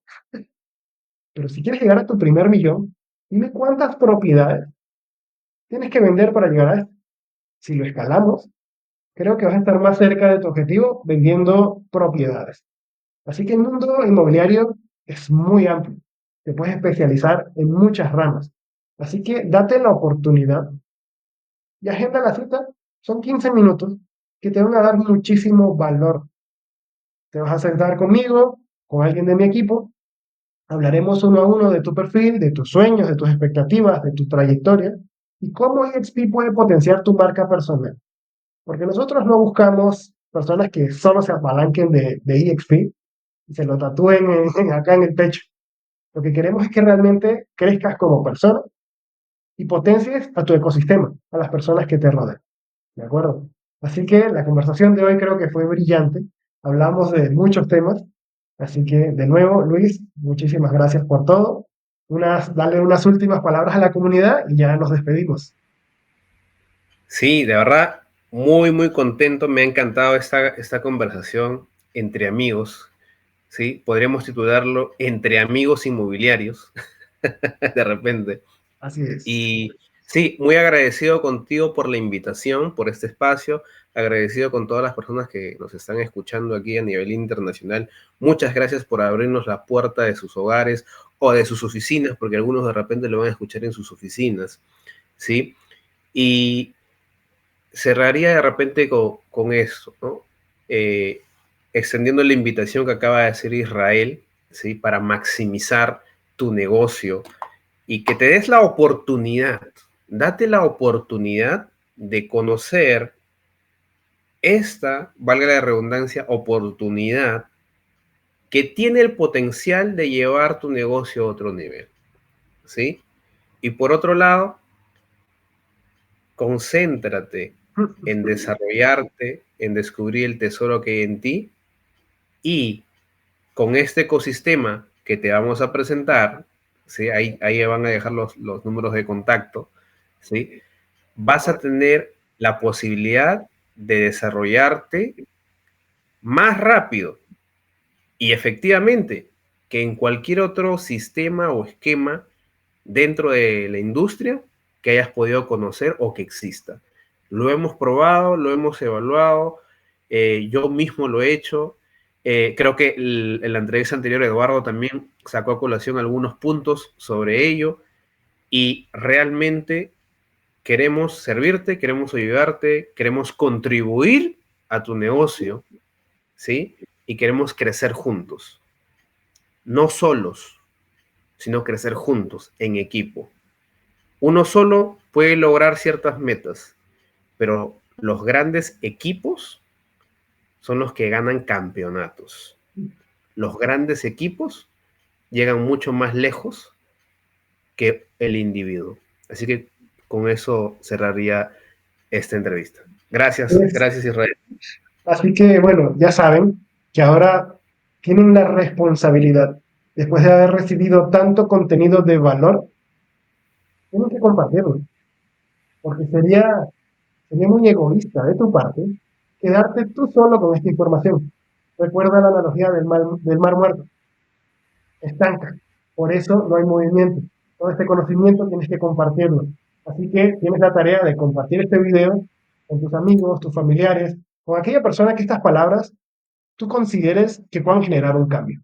Pero si quieres llegar a tu primer millón, dime cuántas propiedades tienes que vender para llegar a esto. Si lo escalamos, creo que vas a estar más cerca de tu objetivo vendiendo propiedades. Así que el mundo inmobiliario es muy amplio. Te puedes especializar en muchas ramas. Así que date la oportunidad y agenda la cita. Son 15 minutos que te van a dar muchísimo valor. Te vas a sentar conmigo, con alguien de mi equipo. Hablaremos uno a uno de tu perfil, de tus sueños, de tus expectativas, de tu trayectoria y cómo EXP puede potenciar tu marca personal. Porque nosotros no buscamos personas que solo se apalanquen de EXP y se lo tatúen acá en el pecho. Lo que queremos es que realmente crezcas como persona y potencies a tu ecosistema, a las personas que te rodean. ¿De acuerdo? Así que la conversación de hoy creo que fue brillante. Hablamos de muchos temas. Así que, de nuevo, Luis, muchísimas gracias por todo. Dale unas últimas palabras a la comunidad y ya nos despedimos. Sí, de verdad, muy, muy contento. Me ha encantado esta conversación entre amigos. ¿Sí? Podríamos titularlo Entre amigos inmobiliarios, de repente. Así es. Y sí, muy agradecido contigo por la invitación, por este espacio, agradecido con todas las personas que nos están escuchando aquí a nivel internacional. Muchas gracias por abrirnos la puerta de sus hogares o de sus oficinas, porque algunos de repente lo van a escuchar en sus oficinas, ¿sí? Y cerraría de repente con eso, ¿no? Eh, Extendiendo la invitación que acaba de hacer Israel, ¿sí? Para maximizar tu negocio y que te des la oportunidad, date la oportunidad de conocer esta, valga la redundancia, oportunidad que tiene el potencial de llevar tu negocio a otro nivel, ¿sí? Y por otro lado, concéntrate en desarrollarte, en descubrir el tesoro que hay en ti, y con este ecosistema que te vamos a presentar, ¿sí? Ahí van a dejar los números de contacto, ¿sí? Vas a tener la posibilidad de desarrollarte más rápido y efectivamente que en cualquier otro sistema o esquema dentro de la industria que hayas podido conocer o que exista. Lo hemos probado, lo hemos evaluado, yo mismo lo he hecho. Creo que en la entrevista anterior Eduardo también sacó a colación algunos puntos sobre ello, y realmente queremos servirte, queremos ayudarte, queremos contribuir a tu negocio, ¿sí? Y queremos crecer juntos, no solos, sino crecer juntos, en equipo. Uno solo puede lograr ciertas metas, pero los grandes equipos son los que ganan campeonatos. Los grandes equipos llegan mucho más lejos que el individuo. Así que con eso cerraría esta entrevista. Gracias, Es- gracias Israel. Así que, bueno, ya saben que ahora tienen la responsabilidad, después de haber recibido tanto contenido de valor, tienen que compartirlo, porque sería muy egoísta de tu parte quedarte tú solo con esta información. Recuerda la analogía del mar muerto, estanca. Por eso no hay movimiento. Todo este conocimiento tienes que compartirlo. Así que tienes la tarea de compartir este video con tus amigos, tus familiares, con aquella persona que estas palabras tú consideres que puedan generar un cambio.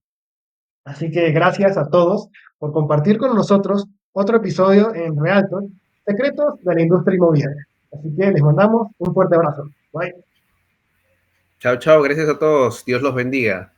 Así que gracias a todos por compartir con nosotros otro episodio en Realtor, Secretos de la Industria Inmobiliaria. Así que les mandamos un fuerte abrazo. Bye. Chao, chao, gracias a todos. Dios los bendiga.